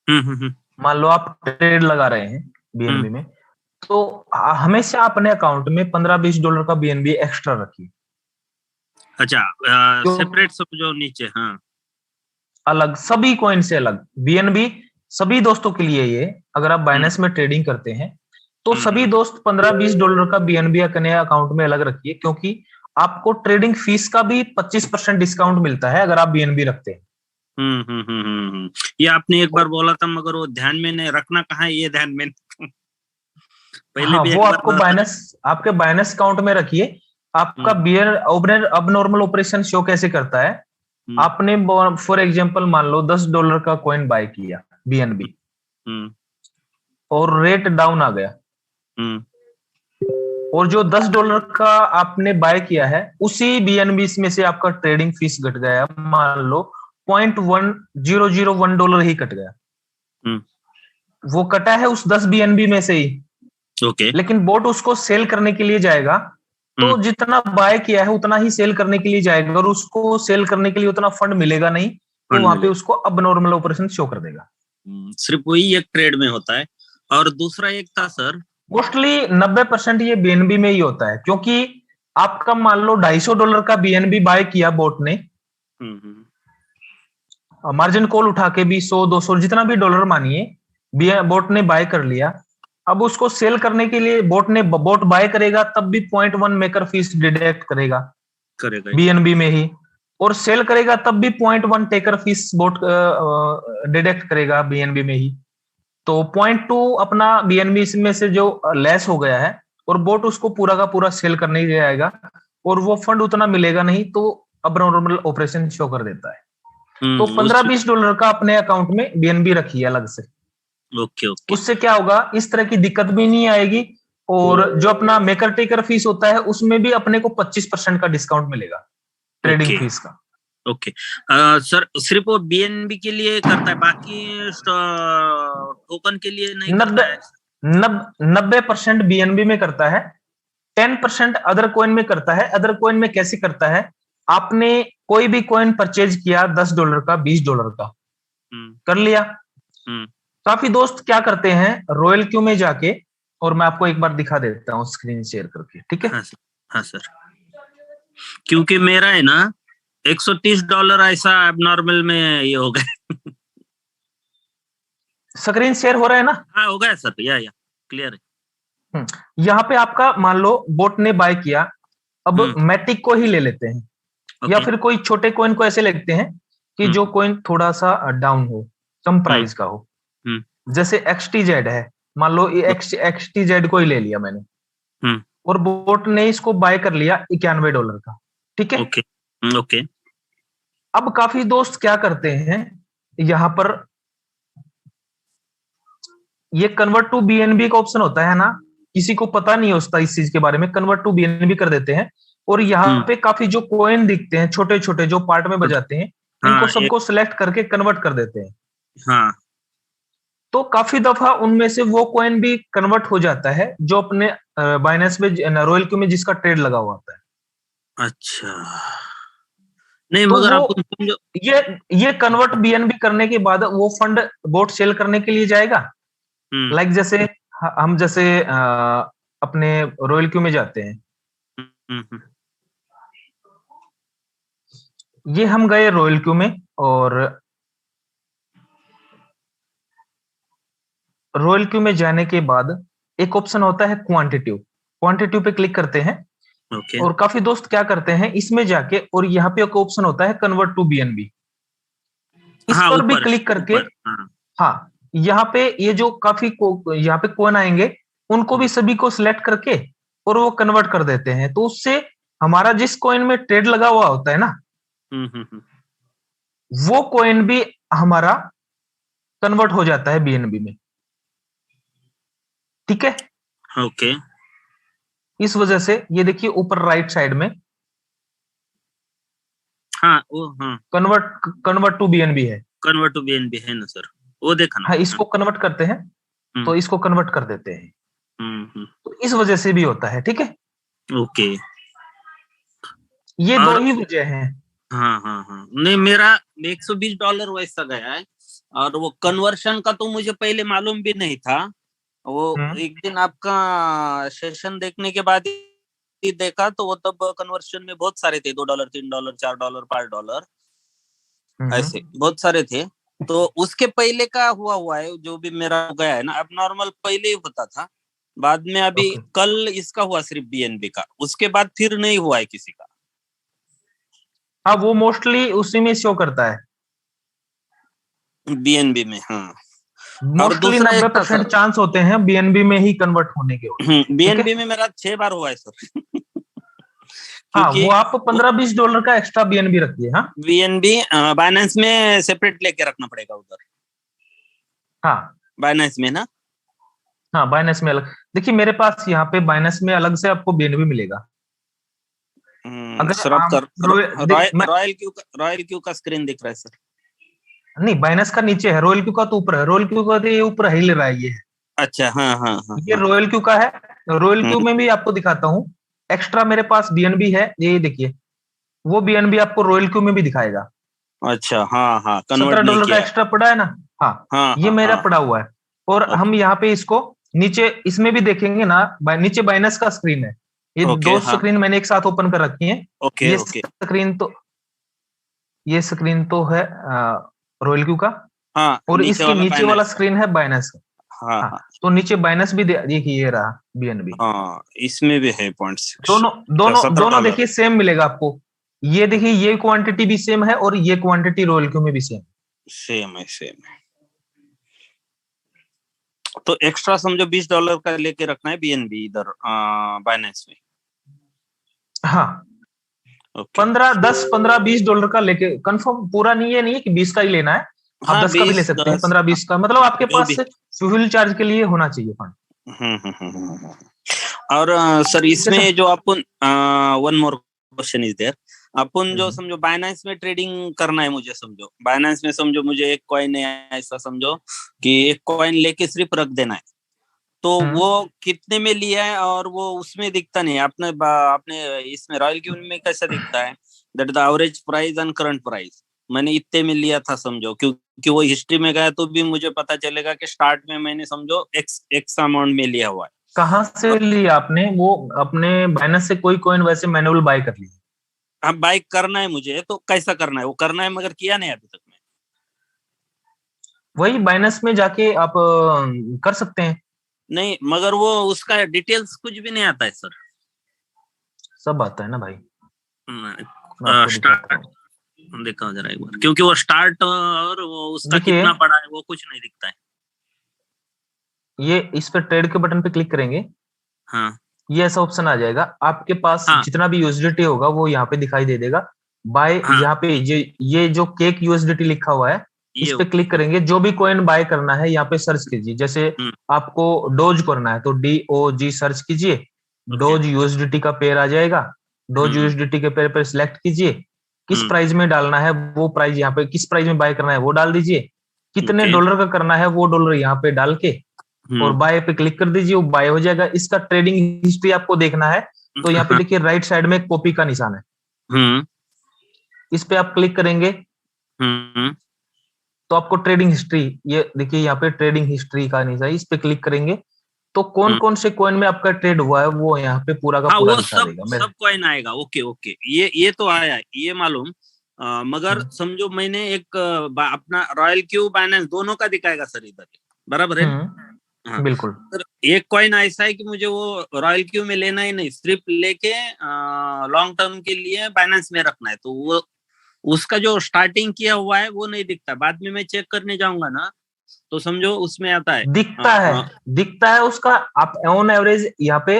मान लो आप ट्रेड लगा रहे हैं बीएनबी में, तो हमेशा अपने अकाउंट में $15-20 का बीएनबी एक्स्ट्रा रखिए। अच्छा, सेपरेट सब जो नीचे, हाँ अलग, सभी कॉइन से अलग बीएनबी सभी दोस्तों के लिए। ये अगर आप बाइनेंस में ट्रेडिंग करते हैं तो सभी दोस्त $15-20 का बीएनबी अपने अकाउंट में अलग रखिए, क्योंकि आपको ट्रेडिंग फीस का भी 25% डिस्काउंट मिलता है अगर आप बीएनबी रखते हैं। ये आपने एक बार बोला था, मगर वो ध्यान में नहीं रखना कहाँ है, ये ध्यान में पहले हाँ, भी वो आपको आपके बाइनेंस अकाउंट में रखिए। आपका अब नॉर्मल ऑपरेशन शो कैसे करता है? आपने फॉर एग्जांपल मान लो $10 का कॉइन बाय किया बीएनबी, और रेट डाउन आ गया, और जो $10 का आपने बाय किया है उसी बीएनबी में से आपका ट्रेडिंग फीस घट गया, मान लो $0.1001 ही कट गया। वो कटा है उस 10 बीएनबी में से ही। ओके। लेकिन बोट उसको सेल करने के लिए जाएगा, तो जितना बाय किया है उतना ही सेल करने के लिए जाएगा, और उसको सेल करने के लिए उतना फंड मिलेगा नहीं, तो वहां पे उसको अब नॉर्मल ऑपरेशन शो कर देगा। सिर्फ वही एक ट्रेड में होता है। और दूसरा एक था सर, मोस्टली 90% ये बीएनबी में ही होता है, क्योंकि आपका मान लो $250 का बीएनबी बाय किया बोट ने, मार्जिन कॉल उठा के भी 100-200 जितना भी डॉलर मानिए बोट ने बाय कर लिया। अब उसको सेल करने के लिए बोट बाय करेगा, तब भी 0.1 मेकर फीस डिडक्ट करेगा बीएनबी में ही, और सेल करेगा तब भी 0.1 टेकर फीस बोट डिडक्ट करेगा बीएनबी में ही। तो 0.2 अपना बीएनबी में से जो लेस हो गया है, और बोट उसको पूरा का पूरा सेल करने ही जाएगा, और वो फंड उतना मिलेगा नहीं, तो अब नॉर्मल ऑपरेशन शो कर देता है। तो $15-20 का अपने अकाउंट में बीएनबी रखिए अलग से। ओके। उससे क्या होगा, इस तरह की दिक्कत भी नहीं आएगी, और जो अपना मेकर टेकर फीस होता है उसमें भी अपने को 25% का डिस्काउंट मिलेगा ट्रेडिंग फीस का। ओके सर, सिर्फ वो बीएनबी के लिए करता है, बाकी टोकन के लिए नहीं करता है? 90% बीएनबी में करता है, 10% अदर कॉइन में करता है। अदर कॉइन में कैसे करता है, आपने कोई भी कॉइन परचेज किया $10 का, $20 का कर लिया। काफी दोस्त क्या करते हैं, रॉयल क्यू में जाके, और मैं आपको एक बार दिखा देता हूँ स्क्रीन शेयर करके, ठीक है? हाँ सर, क्योंकि मेरा है ना $130 ऐसा नॉर्मल में ये हो गया। स्क्रीन शेयर हो रहा है ना? हाँ हो गया सर, या क्लियर है। यहाँ पे आपका मान लो बोट ने बाय किया, अब मैटिक को ही ले लेते हैं, या फिर कोई छोटे कॉइन को ऐसे लेते हैं कि जो कॉइन थोड़ा सा डाउन हो, कम प्राइस का हो। जैसे XTZ है, मान लो XTZ को ही ले लिया मैंने, और बोट ने इसको बाय कर लिया $91 का, ठीक है? ओके। अब काफी दोस्त क्या करते हैं, यहाँ पर ये कन्वर्ट टू बीएनबी का ऑप्शन होता है ना, किसी को पता नहीं होता इस चीज के बारे में, कन्वर्ट टू बीएनबी कर देते हैं, और यहाँ पे काफी जो कॉइन दिखते हैं छोटे छोटे जो पार्ट में बजाते हैं, इनको सबको सिलेक्ट करके कन्वर्ट कर देते हैं। हाँ, तो काफी दफा उनमें से वो कॉइन भी कन्वर्ट हो जाता है जो अपने बाइनेंस में, रॉयल क्यू में जिसका ट्रेड लगा हुआ होता है। अच्छा, नहीं तो मगर आपको ये कन्वर्ट बीएनबी करने के बाद वो फंड बोट सेल करने के लिए जाएगा। लाइक जैसे हम जैसे अपने रॉयल क्यू में जाते हैं, ये हम गए रॉयल क्यू में, और रॉयल क्यू में जाने के बाद एक ऑप्शन होता है क्वांटिटिव पे क्लिक करते हैं। और काफी दोस्त क्या करते हैं, इसमें जाके, और यहाँ पे एक ऑप्शन होता है कन्वर्ट टू बीएनबी, इस पर भी क्लिक करके, हाँ यहाँ पे ये जो काफी यहाँ पे कौन आएंगे, उनको भी सभी को सिलेक्ट करके और वो कन्वर्ट कर देते हैं। तो उससे हमारा जिस कॉइन में ट्रेड लगा हुआ होता है ना, वो कॉइन भी हमारा कन्वर्ट हो जाता है बीएनबी में, ठीक है? ओके। इस वजह से ये देखिए ऊपर राइट साइड में कन्वर्ट टू बीएनबी है, कन्वर्ट टू बीएनबी है ना सर, वो देखा ना। हाँ, इसको कन्वर्ट करते हैं, तो इसको कन्वर्ट कर देते हैं, तो इस वजह से भी होता है, ठीक है? ओके, ये दो ही वजह हैं। हाँ, नहीं मेरा $120 वैसा गया है, और वो कन्वर्शन का तो मुझे पहले मालूम भी नहीं था। वो एक दिन आपका सेशन देखने के बाद ही देखा, तो वो तब कन्वर्शन में बहुत सारे थे, $2, $3, $4, $5 ऐसे बहुत सारे थे। तो उसके पहले का हुआ है जो भी मेरा गया है ना, अब नॉर्मल पहले ही होता था, बाद में अभी कल इसका हुआ सिर्फ बीएनबी का, उसके बाद फिर नहीं हुआ है किसी का। हाँ, वो मोस्टली उसी में शो करता है बीएनबी में। हाँ, मोस्टली 90% चांस होते हैं बीएनबी में ही कन्वर्ट होने के। बीएनबी में मेरा 6 बार हुआ है सर। हाँ, वो आप $15-20 का एक्स्ट्रा बीएनबी रखिए। हाँ, बीएनबी बाइनेंस में सेपरेट लेके रखना पड़ेगा उधर। हाँ, बाइनेंस में ना। हाँ, बाइनेंस में अलग। देखिए मेरे पास यहाँ पे बाइनेंस में अलग से आपको बीएनबी मिलेगा। अगर रॉयल क्यू का स्क्रीन दिख रहा है सर? नहीं, बाइनेंस का नीचे है, रॉयल क्यू का तो ऊपर है। रॉयल क्यू का तो ये ऊपर ही ले रहा है, ये है। अच्छा, हाँ, ये रॉयल क्यू का है। रॉयल क्यू में भी आपको दिखाता हूँ, एक्स्ट्रा मेरे पास बीएनबी है, ये देखिए, वो बीएनबी आपको रॉयल क्यू में भी दिखाएगा। अच्छा, हाँ, $17 का एक्स्ट्रा पड़ा है ना। हाँ, ये मेरा पड़ा हुआ है। और हम यहाँ पे इसको नीचे इसमें भी देखेंगे ना, नीचे बाइनेंस का स्क्रीन है। ये दो स्क्रीन मैंने एक साथ ओपन कर रखी है। ये स्क्रीन तो है रॉयल क्यू का, और इसके नीचे वाला स्क्रीन है बाइनेंस का। हाँ हाँ, हाँ तो नीचे बाइनस भी देखिए, ये रहा बीएनबी। हाँ, इसमें भी है 0.6 दोनों दोनों दोनों $17। देखिए सेम मिलेगा आपको। ये देखिए, ये क्वांटिटी भी सेम है और ये क्वांटिटी रॉयल क्यू में भी सेम। सेम है, सेम है। तो एक्स्ट्रा समझो $20 का लेके रखना है बीएनबी इधर बाइनेंस में। हाँ, ओके। 15, 10, 15, $20 का लेके कंफर्म, पूरा नहीं है, नहीं है कि 20 का ही लेना है, आप हाँ 10 का भी ले 20 सकते हैं, 10 15, 20 का, मतलब आपके जो पास भी। फ्यूल चार्ज के लिए होना चाहिए फंड। और सर ठीक है सर। इसमें जो अपन one more question is there, अपन जो हम्म, समझो बाइनेंस में ट्रेडिंग करना है मुझे, समझो बाइनेंस में समझो मुझे एक कॉइन है, ऐसा समझो कि एक कॉइन लेके सिर्फ रख देना है, तो हम्म, वो कितने में लिया है और वो उसमें दिखता नहीं है। आपने इसमें रॉयल क्यून में कैसा दिखता है, that the average price and current price, मैंने इतने में लिया था समझो, क्योंकि वो हिस्ट्री में गया तो भी मुझे पता चलेगा कि स्टार्ट में मैंने समझो एक्स एक्स अमाउंट में लिया हुआ है। कहाँ से लिया आपने वो? अपने बाइनेंस से कोई कॉइन वैसे मैनुअल बाय कर लिया? अब बाई करना है मुझे, तो कैसा करना है, वो करना है मगर किया नहीं अभी तक मैं। वही बाइनेंस में जाके आप कर सकते हैं। नहीं मगर वो उसका डिटेल्स कुछ भी नहीं आता है सर। सब आता है ना भाई, मैं आपको दिखाता स्टार्ट हूँ। देखा जरा एक बार, क्योंकि वो स्टार्ट और वो उसका देखिए, कितना पड़ा है वो कुछ नहीं दिखता है। ये इस पे ट्रेड के बटन पे क्लिक करेंगे, हाँ ये ऐसा ऑप्शन आ जाएगा, आपके पास हाँ जितना भी यूएसडीटी होगा वो यहाँ पे दिखाई दे देगा। बाय, हाँ, यहाँ पे ये जो केक यूएसडीटी लिखा हुआ है, इस ये पे क्लिक करेंगे, जो भी कॉइन बाय करना है यहाँ पे सर्च कीजिए। जैसे हम्म, आपको डोज करना है तो DOG सर्च कीजिए, ओके, डोज यूएसडीटी का पेयर आ जाएगा, डोज हम्म यूएसडीटी के पेयर पर सिलेक्ट कीजिए, किस हम्म, प्राइस में डालना है वो प्राइस यहाँ पे, किस प्राइस में बाय करना है वो डाल दीजिए, कितने ओके, डॉलर का करना है वो डॉलर यहाँ पे डाल के और हम्म बाय पे क्लिक कर दीजिए, वो बाय हो जाएगा। इसका ट्रेडिंग हिस्ट्री आपको देखना है तो यहाँ पे देखिए राइट साइड में एक कॉपी का निशान है, हम्म इस पे आप क्लिक करेंगे हम्म, तो आपको ट्रेडिंग हिस्ट्री, ये देखिए यहाँ पे ट्रेडिंग हिस्ट्री का निशान है, इस पे क्लिक करेंगे तो कौन हम्म। कौन से कॉइन में आपका ट्रेड हुआ है वो यहाँ पे पूरा का हाँ पूरा वो दिखा सब देगा मेरे। सब कॉइन आएगा, ओके ओके, ये तो आया है, ये मालूम। मगर हम्म, समझो मैंने एक अपना रॉयल क्यू बाइनेंस दोनों का दिखाएगा सर इधर, बराबर है ना? हाँ बिल्कुल सर, एक कॉइन ऐसा है कि मुझे वो रॉयल क्यू में लेना ही नहीं, सिर्फ लेके लॉन्ग टर्म के लिए बाइनेंस में रखना है, तो वो उसका जो स्टार्टिंग किया हुआ है वो नहीं दिखता। बाद में मैं चेक करने जाऊंगा ना तो समझो उसमें आता है। दिखता है, दिखता है उसका। आप ऑन एवरेज यहाँ पे,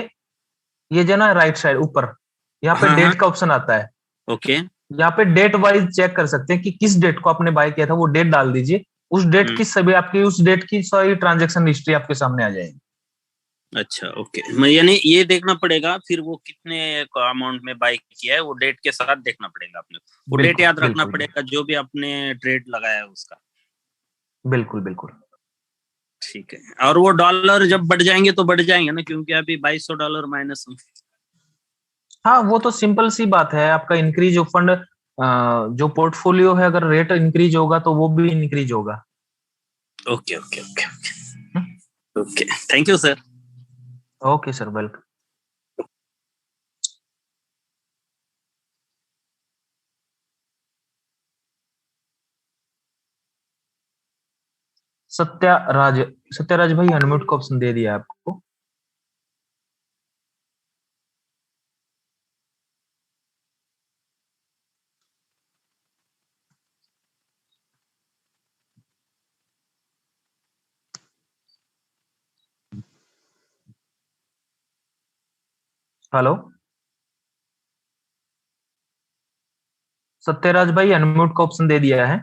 ये जो ना राइट साइड ऊपर यहाँ पे हाँ हाँ, डेट का ऑप्शन आता है, ओके, यहाँ पे डेट वाइज चेक कर सकते हैं कि किस डेट को आपने बाय किया था, वो डेट डाल दीजिए, उस डेट की सभी आपकी, उस डेट की सारी ट्रांजैक्शन हिस्ट्री आपके सामने आ जाएगी। अच्छा ओके, मैं यानी ये देखना पड़ेगा फिर वो कितने अमाउंट में बाई किया है, वो डेट के साथ देखना पड़ेगा अपने को, वो डेट बिल्कुल याद रखना बिल्कुल पड़ेगा जो भी आपने ट्रेड लगाया है उसका। बिल्कुल बिल्कुल। ठीक है, और वो डॉलर जब बढ़ जाएंगे तो बढ़ जाएंगे ना, क्योंकि अभी $2200 माइनस। हाँ, वो तो सिंपल सी बात है, आपका इंक्रीज जो फंड, जो पोर्टफोलियो है, अगर रेट इंक्रीज होगा तो वो भी इंक्रीज होगा। Okay okay okay okay, thank you sir. Okay sir, welcome. Satyaraj, Satyaraj भाई अनम्यूट का ऑप्शन दे दिया आपको। हेलो सत्याराज भाई, अनम्यूट का ऑप्शन दे दिया है।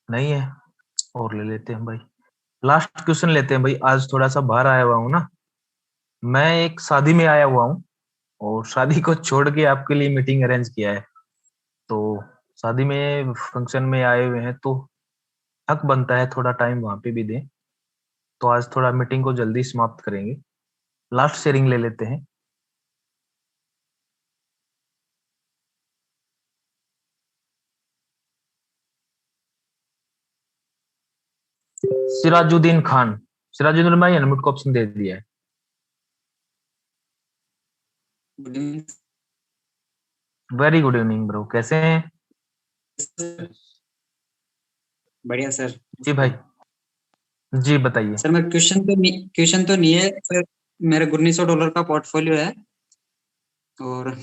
नहीं है, और ले लेते हैं भाई, लास्ट क्वेश्चन लेते हैं भाई, आज थोड़ा सा बाहर आया हुआ हूँ ना, मैं एक शादी में आया हुआ हूँ और शादी को छोड़ के आपके लिए मीटिंग अरेंज किया है, तो शादी में फंक्शन में आए हुए हैं तो हक बनता है थोड़ा टाइम वहां पे भी दें, तो आज थोड़ा मीटिंग को जल्दी समाप्त करेंगे, लास्ट शेयरिंग ले लेते हैं। सिराजुद्दीन खान, सिराजुद्दीन भाई अनम्यूट को ऑप्शन दे दिया है। वेरी गुड इवनिंग ब्रो, कैसे हैं? बढ़िया सर। जी भाई, जी बताइए। सर मैं क्वेश्चन तो नहीं है सर, मेरा $1900 का पोर्टफोलियो है और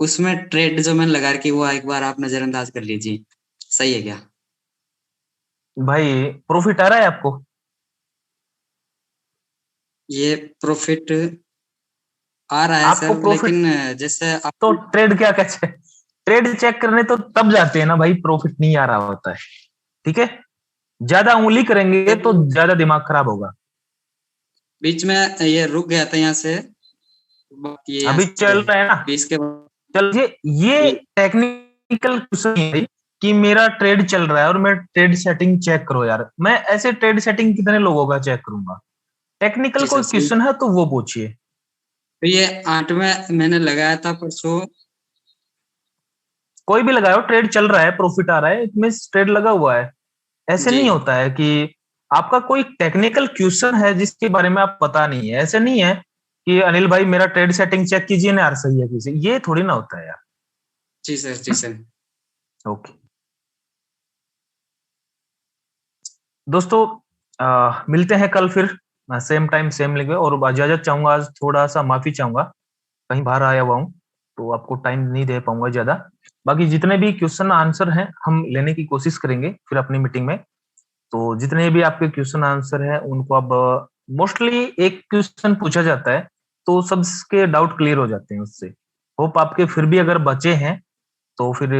उसमें ट्रेड जो मैंने लगा रखी वो एक बार आप नजरअंदाज कर लीजिए, सही है क्या? भाई प्रॉफिट आ रहा है आपको? ये प्रॉफिट आ रहा है आपको सर, प्रॉफिट लेकिन जैसे आप तो ट्रेड क्या कैसे, ट्रेड चेक करने तो तब जाते हैं ना भाई, प्रॉफिट नहीं आ रहा होता है। ठीक है, ज्यादा उंगली करेंगे तो ज्यादा दिमाग खराब होगा। बीच में ये रुक गया था यहाँ से, ये यहाँ अभी चल से रहा है ना, 20 के चलिए। ये टेक्निकल क्वेश्चन है कि मेरा ट्रेड चल रहा है और मैं ट्रेड सेटिंग चेक करो यार। मैं ऐसे ट्रेड सेटिंग कितने लोगों का चेक करूंगा? टेक्निकल जी सर, कोई सही। क्वेश्चन है तो वो पूछिए। तो ये 8 में मैंने लगाया था परसों। कोई भी लगाओ, ट्रेड चल रहा है, प्रॉफिट आ रहा है, इसमें ट्रेड लगा हुआ है। ऐसे जी नहीं होता है कि आपका कोई टेक्निकल क्वेश्चन है जिसके बारे में आप पता नहीं है। ऐसे नहीं है कि अनिल भाई मेरा ट्रेड सेटिंग चेक कीजिए ना यार, सही है किसी, ये थोड़ी ना होता है यार। जी सर, जी सर। ओके दोस्तों, मिलते हैं कल फिर सेम टाइम सेम लिंक। और इजाजत चाहूंगा, आज थोड़ा सा माफी चाहूंगा, कहीं बाहर आया हुआ हूँ तो आपको टाइम नहीं दे पाऊंगा ज्यादा। बाकी जितने भी क्वेश्चन आंसर हैं हम लेने की कोशिश करेंगे फिर अपनी मीटिंग में। तो जितने भी आपके क्वेश्चन आंसर है उनको अब मोस्टली एक क्वेश्चन पूछा जाता है तो सबके डाउट क्लियर हो जाते हैं उससे। होप आपके फिर भी अगर बचे हैं तो फिर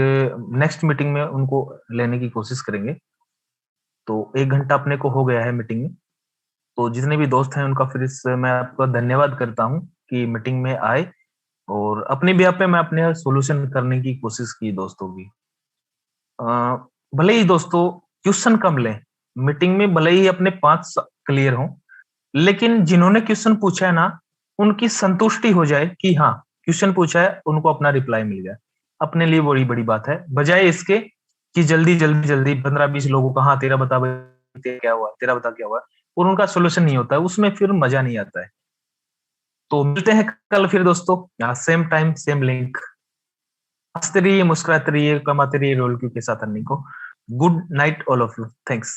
नेक्स्ट मीटिंग में उनको लेने की कोशिश करेंगे। तो 1 घंटा अपने को हो गया है मीटिंग में, तो जितने भी दोस्त हैं उनका फिर इस मैं आपका धन्यवाद करता हूँ कि मीटिंग में आए और अपने भी आप पे मैं अपने सॉल्यूशन करने की कोशिश की दोस्तों की। भले ही दोस्तों क्वेश्चन कम लें मीटिंग में, भले ही अपने 5 क्लियर हों, लेकिन जिन्होंने क्वेश्चन पूछा है ना उनकी संतुष्टि हो जाए कि हाँ क्वेश्चन पूछा है, उनको अपना रिप्लाई मिल गया, अपने लिए बड़ी बड़ी बात है। बजाय इसके कि जल्दी जल्दी जल्दी 15-20 लोगों का हाँ तेरा बता भाई क्या हुआ, तेरा बता क्या हुआ, और उनका सोल्यूशन नहीं होता है, उसमें फिर मजा नहीं आता है। तो मिलते हैं कल फिर दोस्तों, सेम टाइम सेम लिंक। हंसते रहिए, मुस्कुराते रहिए, कमाते रहिए रोल के साथ। अन्नी को good night all of you, thanks.